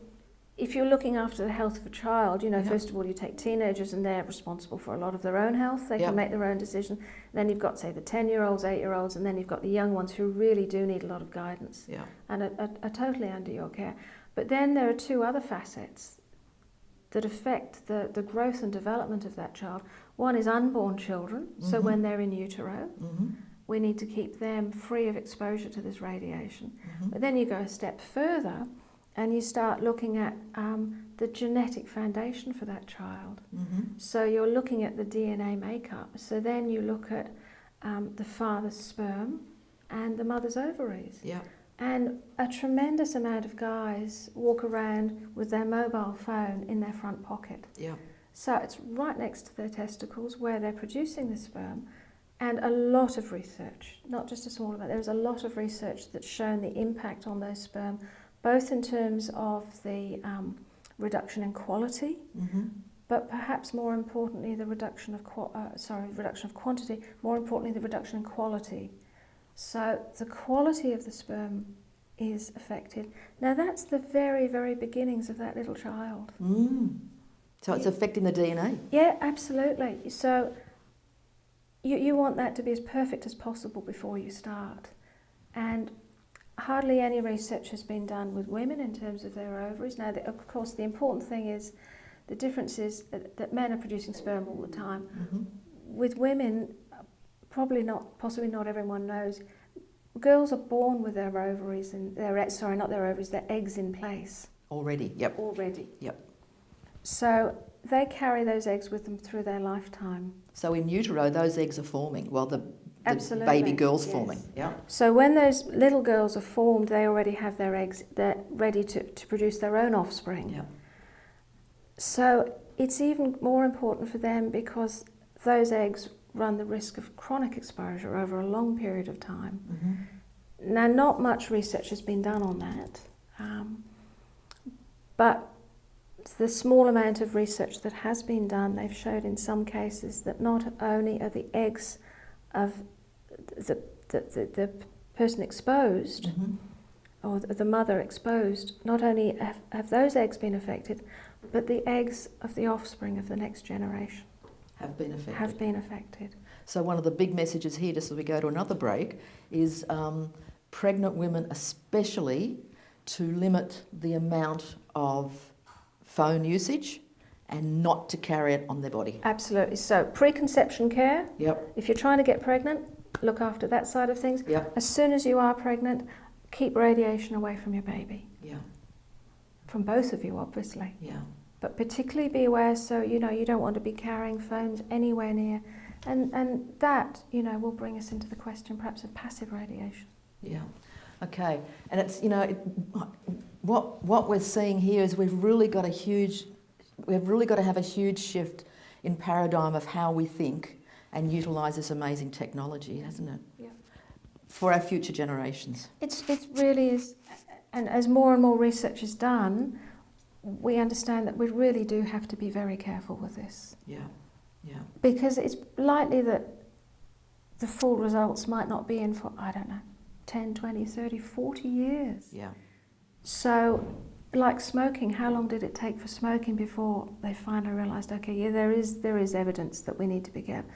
if you're looking after the health of a child, you know, first of all, you take teenagers and they're responsible for a lot of their own health. They can make their own decision. Then you've got, say, the 10-year-olds, 8-year-olds, and then you've got the young ones who really do need a lot of guidance and are totally under your care. But then there are two other facets that affect the growth and development of that child. One is unborn children, so when they're in utero, we need to keep them free of exposure to this radiation. But then you go a step further and you start looking at the genetic foundation for that child. So you're looking at the DNA makeup. So then you look at the father's sperm and the mother's ovaries. Yeah. And a tremendous amount of guys walk around with their mobile phone in their front pocket. Yeah. So it's right next to their testicles where they're producing the sperm. And a lot of research, not just a small amount, there's a lot of research that's shown the impact on those sperm, both in terms of the reduction in quality, but perhaps more importantly, the reduction of quantity, more importantly, the reduction in quality. So the quality of the sperm is affected. Now that's the very, very beginnings of that little child. So it's affecting the DNA? Yeah, absolutely. So you want that to be as perfect as possible before you start. And hardly any research has been done with women in terms of their ovaries. Now, of course, the important thing is the difference is that men are producing sperm all the time. With women, possibly not everyone knows, girls are born with their ovaries and their eggs in place. Already. So they carry those eggs with them through their lifetime. So in utero, those eggs are forming while the baby girl's forming. Yeah. So when those little girls are formed, they already have their eggs. They're ready to produce their own offspring. Yeah. So it's even more important for them because those eggs run the risk of chronic exposure over a long period of time. Now, not much research has been done on that, but the small amount of research that has been done, they've showed in some cases that not only are the eggs of the person exposed, or the mother exposed, not only have those eggs been affected, but the eggs of the offspring of the next generation have been affected. So one of the big messages here, just as we go to another break, is pregnant women especially to limit the amount of phone usage and not to carry it on their body. Absolutely. So preconception care, if you're trying to get pregnant, look after that side of things. As soon as you are pregnant, keep radiation away from your baby. From both of you, obviously. But particularly be aware, so you don't want to be carrying phones anywhere near, and that will bring us into the question perhaps of passive radiation. Okay, and it's what we're seeing here is we've really got to have a huge shift in paradigm of how we think and utilise this amazing technology, hasn't it? For our future generations. It really is, and as more and more research is done, we understand that we really do have to be very careful with this. Because it's likely that the full results might not be in for, I don't know, 10, 20, 30, 40 years. Yeah. So, like smoking, how long did it take for smoking before they finally realised, okay, yeah, there is evidence that we need to be careful.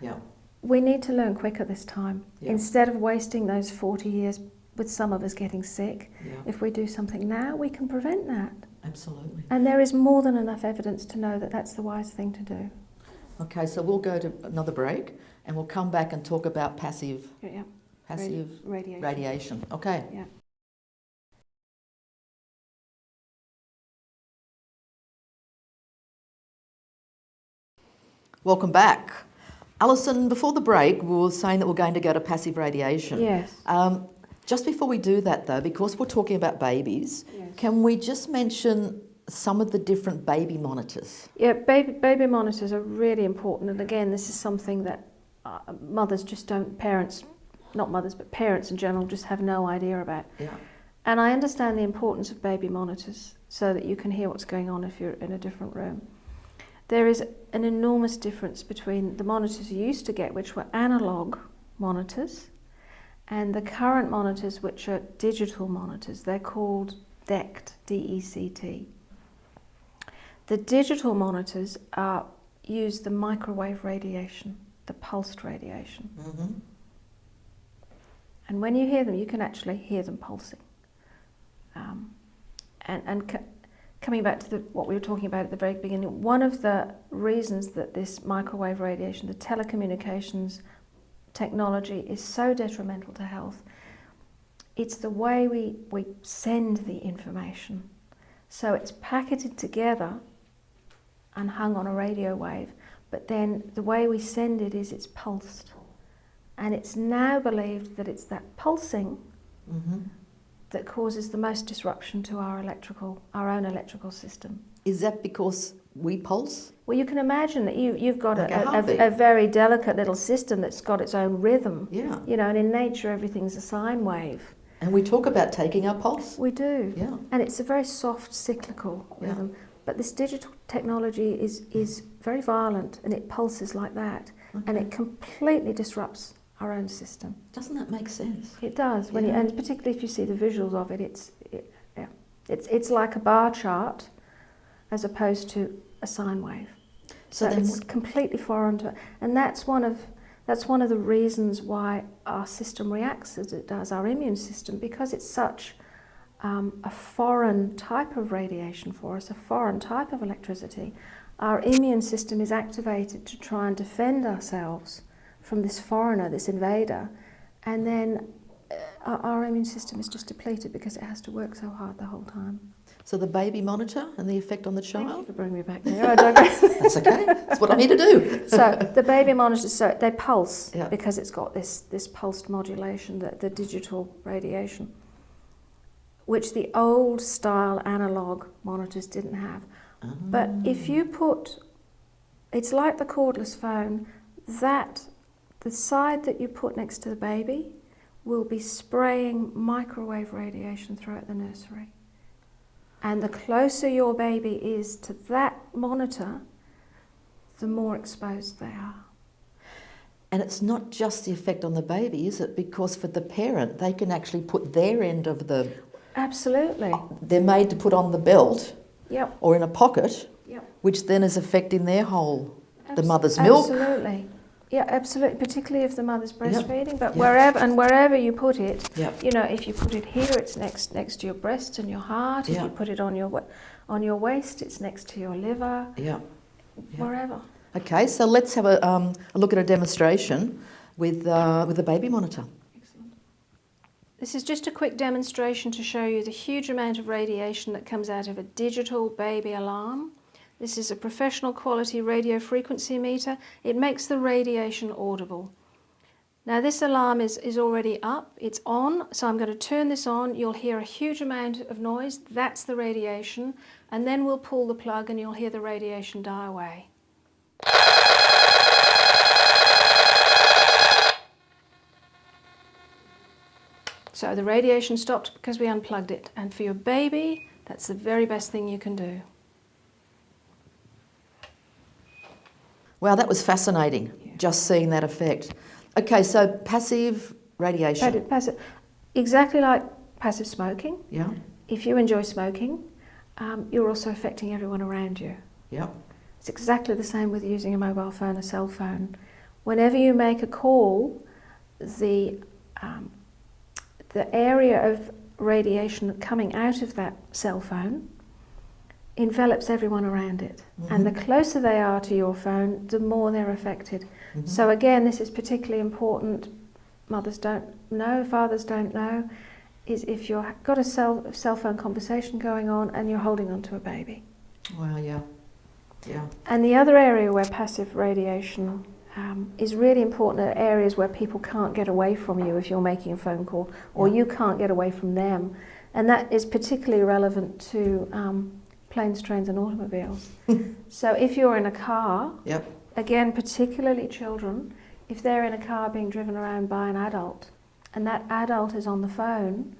Yeah. We need to learn quicker this time. Yeah. Instead of wasting those 40 years with some of us getting sick, Yeah. if we do something now, we can prevent that. Absolutely. And there is more than enough evidence to know that that's the wise thing to do. Okay, so we'll go to another break and we'll come back and talk about passive Yeah. radiation. Radiation. Okay. Yeah. Welcome back. Alison, before the break, we were saying that we're going to go to passive radiation. Yes. Just before we do that, though, because we're talking about babies, Yes. can we just mention some of the different baby monitors? Yeah, baby monitors are really important, and again, this is something that mothers just don't, parents, not mothers, but parents in general just have no idea about. Yeah. And I understand the importance of baby monitors so that you can hear what's going on if you're in a different room. There is an enormous difference between the monitors you used to get, which were analog monitors, and the current monitors, which are digital monitors. They're called DECT, D-E-C-T. The digital monitors use the microwave radiation, the pulsed radiation. Mm-hmm. And when you hear them, you can actually hear them pulsing. Coming back to what we were talking about at the very beginning, one of the reasons that this microwave radiation, the telecommunications technology, is so detrimental to health, it's the way we send the information. So it's packaged together and hung on a radio wave, but then the way we send it is it's pulsed. And it's now believed that it's that pulsing Mm-hmm. that causes the most disruption to our own electrical system. Is that because we pulse? Well, you can imagine that you've got Like a heartbeat. a very delicate little system that's got its own rhythm. Yeah. You know, and in nature everything's a sine wave. And we talk about taking our pulse? We do. Yeah. And it's a very soft, cyclical rhythm. But this digital technology is very violent, and it pulses like that. Okay. And it completely disrupts our own system. Doesn't that make sense? It does, when Yeah. and particularly if you see the visuals of it, it's like a bar chart as opposed to a sine wave. So then it's completely foreign to, and that's one of the reasons why our system reacts as it does, our immune system, because it's such a foreign type of radiation for us, a foreign type of electricity. Our immune system is activated to try and defend ourselves from this foreigner, this invader, and then our immune system is just depleted because it has to work so hard the whole time. So the baby monitor and the effect on the Thank you child? for bringing me back there. I digress. That's okay. That's what I'm here to do. So the baby monitors, so they pulse Yeah. because it's got this pulsed modulation, the digital radiation, which the old style analog monitors didn't have. But if you put, it's like the cordless phone, that the side that you put next to the baby will be spraying microwave radiation throughout the nursery. And the closer your baby is to that monitor, the more exposed they are. And it's not just the effect on the baby, is it? Because for the parent, they can actually put their end of the... Absolutely. They're made to put on the belt Yep. or in a pocket, Yep. which then is affecting their whole, the mother's milk. Absolutely. Yeah, absolutely. Particularly if the mother's breastfeeding, but Yep. wherever you put it, Yep. you know, if you put it here, it's next to your breast and your heart. If Yeah. you put it on your waist, it's next to your liver. Yeah. Wherever. Okay, so let's have a look at a demonstration with the baby monitor. Excellent. This is just a quick demonstration to show you the huge amount of radiation that comes out of a digital baby alarm. This is a professional quality radio frequency meter. It makes the radiation audible. Now this alarm is already up, it's on, so I'm going to turn this on. You'll hear a huge amount of noise, that's the radiation, and then we'll pull the plug and you'll hear the radiation die away. So the radiation stopped because we unplugged it, and for your baby, that's the very best thing you can do. Wow, that was fascinating, just seeing that effect. Okay, so passive radiation. Passive, exactly like passive smoking. Yeah, If you enjoy smoking, you're also affecting everyone around you. yeah. It's exactly the same with using a mobile phone, a cell phone. Whenever you make a call, the area of radiation coming out of that cell phone envelops everyone around it. Mm-hmm. And the closer they are to your phone, the more they're affected. Mm-hmm. So again, this is particularly important. Mothers don't know, fathers don't know, is if you've got a cell phone conversation going on and you're holding onto a baby. Wow, yeah. Yeah. And the other area where passive radiation is really important are areas where people can't get away from you if you're making a phone call, or you can't get away from them. And that is particularly relevant to planes, trains and automobiles. So if you're in a car, Yep. again, particularly children, if they're in a car being driven around by an adult and that adult is on the phone,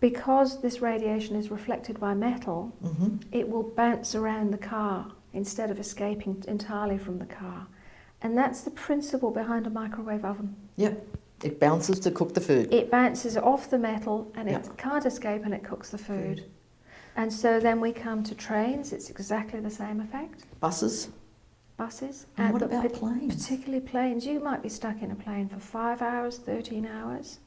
because this radiation is reflected by metal, Mm-hmm. it will bounce around the car instead of escaping entirely from the car. And that's the principle behind a microwave oven. Yep. It bounces to cook the food. It bounces off the metal and Yep. it can't escape and it cooks the food. And so then we come to trains, it's exactly the same effect. Buses. Buses. And what but about planes? Particularly planes. You might be stuck in a plane for 5 hours, 13 hours.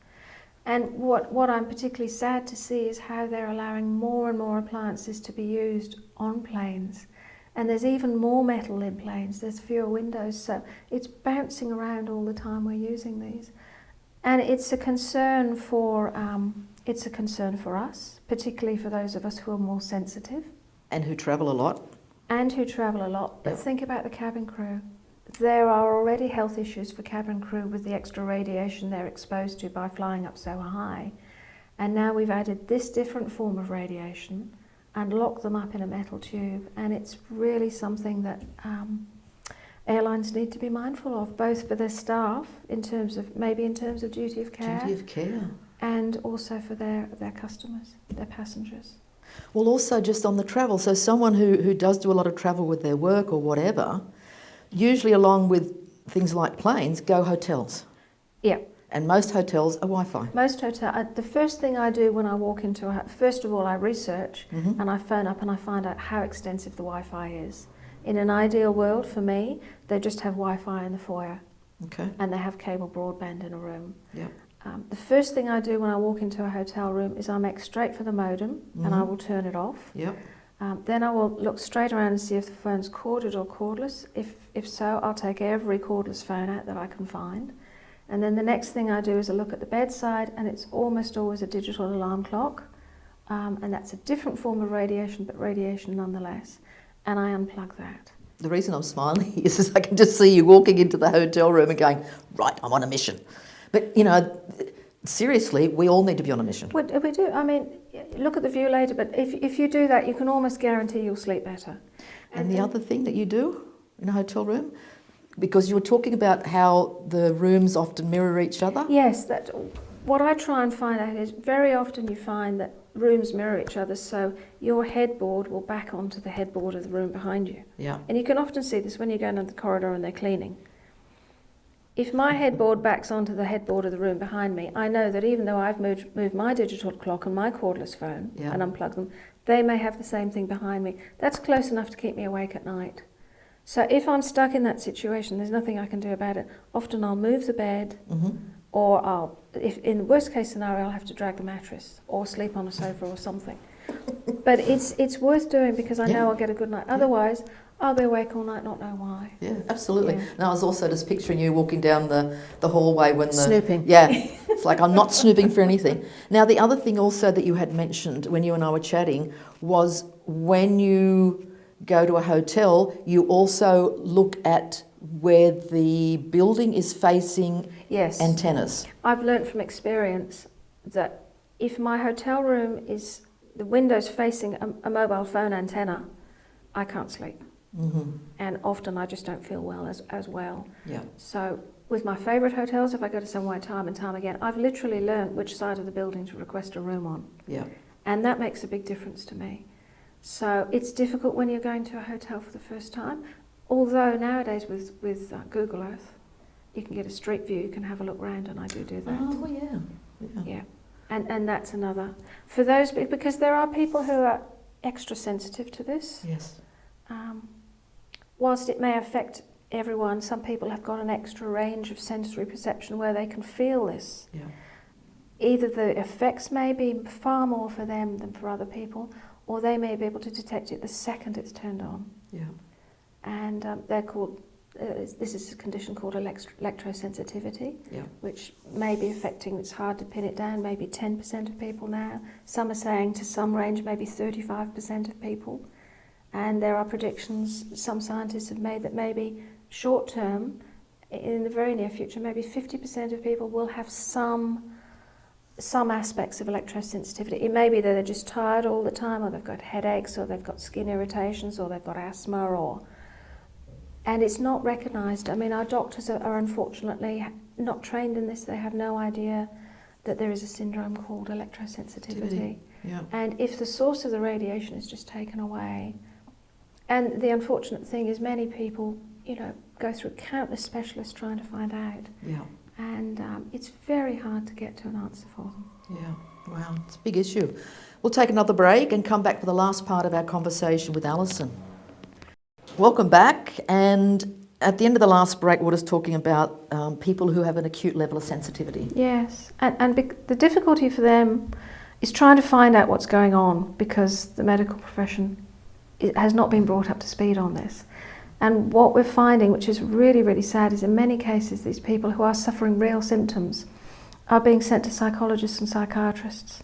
And what I'm particularly sad to see is how they're allowing more and more appliances to be used on planes. And there's even more metal in planes, there's fewer windows, so it's bouncing around all the time we're using these. And it's a concern for us, particularly for those of us who are more sensitive. And who travel a lot. And who travel a lot. But Yep. think about the cabin crew. There are already health issues for cabin crew with the extra radiation they're exposed to by flying up so high. And now we've added this different form of radiation and locked them up in a metal tube. And it's really something that airlines need to be mindful of, both for their staff, in terms of duty of care. Duty of care. And also for their customers, their passengers. Well, also just on the travel. So someone who does do a lot of travel with their work or whatever, usually along with things like planes, go hotels. Yeah. And most hotels are Wi-Fi. The first thing I do when I walk into first of all I research Mm-hmm. and I phone up and I find out how extensive the Wi-Fi is. In an ideal world for me, they just have Wi-Fi in the foyer. Okay. And they have cable broadband in a room. Yeah. The first thing I do when I walk into a hotel room is I make straight for the modem and I will turn it off. Yep. Then I will look straight around and see if the phone's corded or cordless. If so, I'll take every cordless phone out that I can find. And then the next thing I do is I look at the bedside, and it's almost always a digital alarm clock. And that's a different form of radiation, but radiation nonetheless. And I unplug that. The reason I'm smiling is I can just see you walking into the hotel room and going, right, I'm on a mission. But, you know, seriously, we all need to be on a mission. We do. I mean, look at the view later, but if you do that, you can almost guarantee you'll sleep better. And the other thing that you do in a hotel room, because you were talking about how the rooms often mirror each other. Yes, what I try and find out is very often you find that rooms mirror each other, so your headboard will back onto the headboard of the room behind you. Yeah. And you can often see this when you go into the corridor and they're cleaning. If my headboard backs onto the headboard of the room behind me, I know that even though I've moved my digital clock and my cordless phone and unplugged them, they may have the same thing behind me. That's close enough to keep me awake at night. So if I'm stuck in that situation, there's nothing I can do about it. Often I'll move the bed, or if in the worst case scenario, I'll have to drag the mattress or sleep on a sofa or something. But it's worth doing because I know I'll get a good night. Otherwise, I'll be awake all night, not know why. Yeah, absolutely. Yeah. And I was also just picturing you walking down the hallway when Snooping. Yeah, it's like I'm not snooping for anything. Now, the other thing also that you had mentioned when you and I were chatting was when you go to a hotel, you also look at where the building is facing antennas. I've learnt from experience that if my hotel room is the windows facing a mobile phone antenna, I can't sleep. Mm-hmm. And often I just don't feel well as well. Yeah. So with my favourite hotels, if I go to somewhere time and time again, I've literally learnt which side of the building to request a room on. Yeah. And that makes a big difference to me. So it's difficult when you're going to a hotel for the first time, although nowadays with Google Earth, you can get a street view, you can have a look round, and I do that. Oh, yeah. Yeah. And that's another. For those, because there are people who are extra sensitive to this. Yes. Whilst it may affect everyone, some people have got an extra range of sensory perception where they can feel this. Yeah. Either the effects may be far more for them than for other people, or they may be able to detect it the second it's turned on. Yeah. And they're called, this is a condition called electrosensitivity, Yeah. which may be affecting, it's hard to pin it down, maybe 10% of people now. Some are saying to some range, maybe 35% of people. And there are predictions some scientists have made that maybe short term, in the very near future, maybe 50% of people will have some aspects of electrosensitivity. It may be that they're just tired all the time, or they've got headaches, or they've got skin irritations, or they've got asthma, and it's not recognised. I mean, our doctors are unfortunately not trained in this. They have no idea that there is a syndrome called electrosensitivity. Yeah. And if the source of the radiation is just taken away, and the unfortunate thing is many people, go through countless specialists trying to find out. Yeah. And it's very hard to get to an answer for them. Yeah. Wow. It's a big issue. We'll take another break and come back for the last part of our conversation with Alison. Welcome back. And at the end of the last break, we were just talking about people who have an acute level of sensitivity. Yes. And the difficulty for them is trying to find out what's going on, because the medical profession has not been brought up to speed on this. And what we're finding, which is really, really sad, is in many cases these people who are suffering real symptoms are being sent to psychologists and psychiatrists.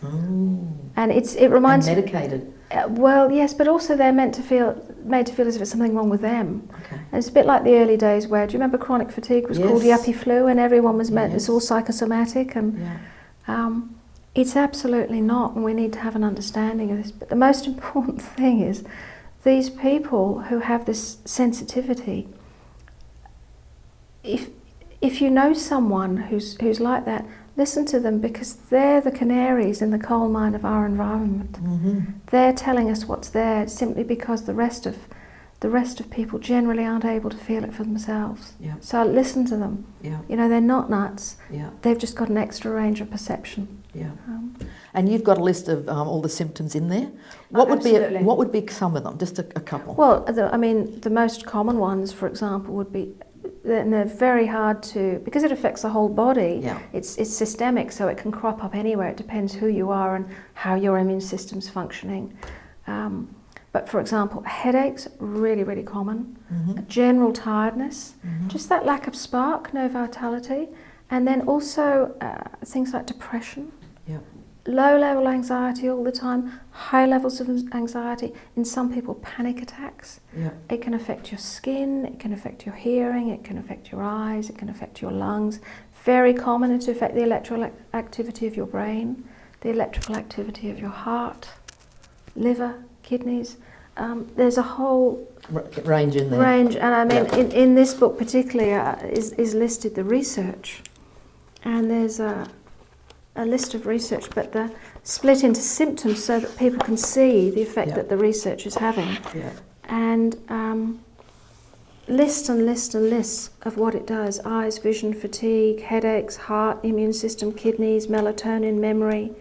Oh. And it reminds and medicated. Well, yes, but also they're made to feel as if it's something wrong with them. Okay. And it's a bit like the early days where, do you remember chronic fatigue was called yuppie flu, and everyone was meant it's all psychosomatic, and it's absolutely not, and we need to have an understanding of this. But the most important thing is these people who have this sensitivity, if you know someone who's like that, listen to them, because they're the canaries in the coal mine of our environment. Mm-hmm. They're telling us what's there simply because the rest of people generally aren't able to feel it for themselves. Yeah. So listen to them. Yeah. They're not nuts. Yeah. They've just got an extra range of perception. Yeah. And you've got a list of all the symptoms in there. What would be some of them? Just a couple. Well, the most common ones, for example, would be, and they're very hard to, because it affects the whole body. Yeah. It's systemic, so it can crop up anywhere. It depends who you are and how your immune system's functioning. But for example, headaches, really, really common. Mm-hmm. General tiredness, Mm-hmm. just that lack of spark, no vitality. And then also things like depression. Yeah. Low-level anxiety all the time, high levels of anxiety. In some people, panic attacks. Yeah. It can affect your skin, it can affect your hearing, it can affect your eyes, it can affect your lungs. Very common to affect the electrical activity of your brain, the electrical activity of your heart, liver, kidneys. There's a whole range in there. And I mean, in this book particularly is listed the research. And there's a list of research, but they're split into symptoms so that people can see the effect that the research is having. Yeah. And lists and lists and lists of what it does: eyes, vision, fatigue, headaches, heart, immune system, kidneys, melatonin, memory.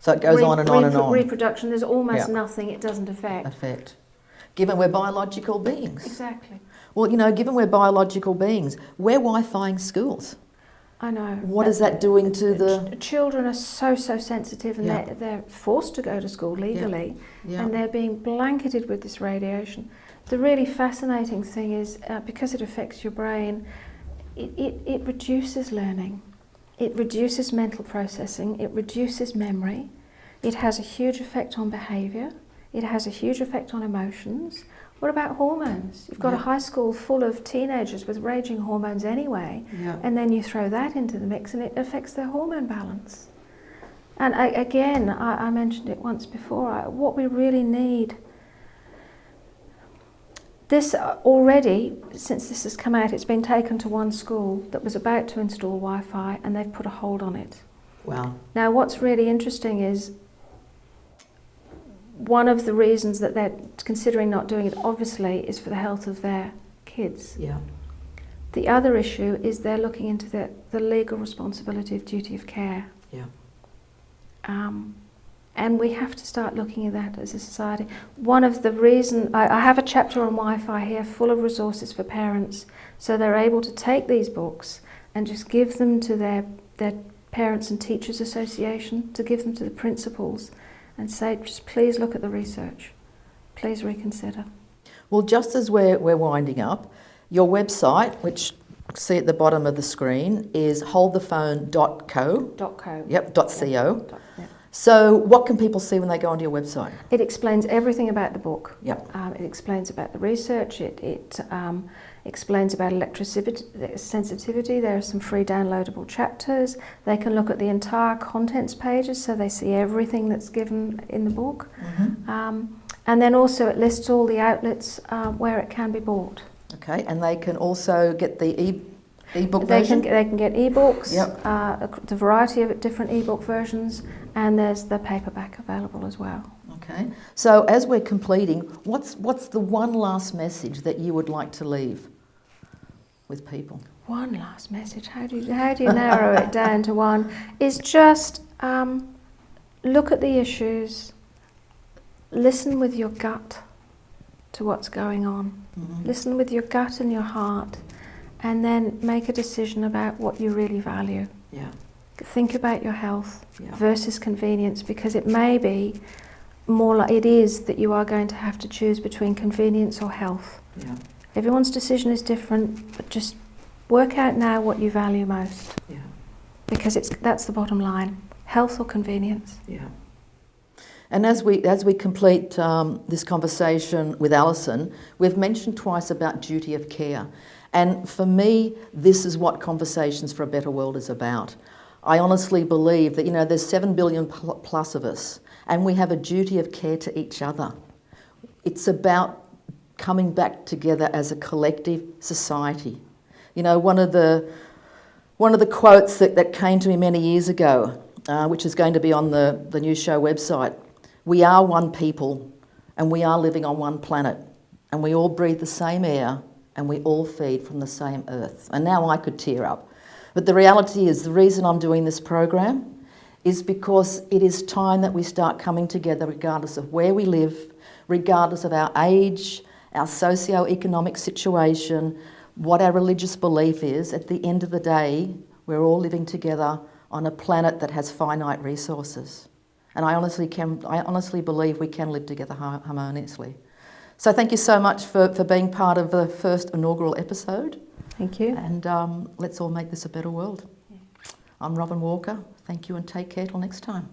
So it goes on and on and on. Reproduction, there's almost nothing it doesn't affect. Given we're biological beings. Exactly. Well, given we're biological beings, we're Wi-Fiing schools. I know. What is that doing to the... Children are so sensitive, and they're forced to go to school legally, and they're being blanketed with this radiation. The really fascinating thing is, because it affects your brain, it reduces learning. It reduces mental processing, it reduces memory. It has a huge effect on behaviour. It has a huge effect on emotions. What about hormones? You've got a high school full of teenagers with raging hormones anyway, and then you throw that into the mix and it affects their hormone balance. And I mentioned it once before, what we really need, this already, since this has come out, it's been taken to one school that was about to install Wi-Fi, and they've put a hold on it. Wow. Now what's really interesting is, one of the reasons that they're considering not doing it, obviously, is for the health of their kids. Yeah. The other issue is they're looking into the legal responsibility of duty of care. Yeah. And we have to start looking at that as a society. One of the reasons, I have a chapter on Wi-Fi here full of resources for parents, so they're able to take these books and just give them to their Parents and Teachers Association, to give them to the principals and say, just please look at the research, please reconsider. Well, just as we're winding up, your website, which you see at the bottom of the screen, is holdthephone.co. .co. Yep, .co. Yep. So what can people see when they go onto your website? It explains everything about the book. Yep. It explains about the research. It explains about electricity sensitivity. There are some free downloadable chapters. They can look at the entire contents pages, so they see everything that's given in the book. Mm-hmm. And then also it lists all the outlets where it can be bought. Okay, and they can also get the e-book version? They can get e-books, Yep. the variety of different e-book versions, and there's the paperback available as well. Okay, so as we're completing, what's the one last message that you would like to leave with people? One last message, how do you narrow it down to one, is just look at the issues, listen with your gut to what's going on. Mm-hmm. Listen with your gut and your heart, and then make a decision about what you really value. Yeah. Think about your health Yeah. versus convenience, because it may be more like it is that you are going to have to choose between convenience or health. Yeah. Everyone's decision is different, but just work out now what you value most, Yeah. because that's the bottom line: health or convenience. Yeah. And as we complete this conversation with Alison, we've mentioned twice about duty of care. And for me, this is what Conversations for a Better World is about. I honestly believe that, there's 7 billion plus of us, and we have a duty of care to each other. It's about coming back together as a collective society. One of the quotes that came to me many years ago, which is going to be on the new show website: we are one people, and we are living on one planet, and we all breathe the same air, and we all feed from the same earth. And now I could tear up. But the reality is, the reason I'm doing this program is because it is time that we start coming together, regardless of where we live, regardless of our age, our socio-economic situation, what our religious belief is. At the end of the day, we're all living together on a planet that has finite resources. And I honestly believe we can live together harmoniously. So thank you so much for being part of the first inaugural episode. Thank you. And let's all make this a better world. I'm Robyn Walker. Thank you and take care till next time.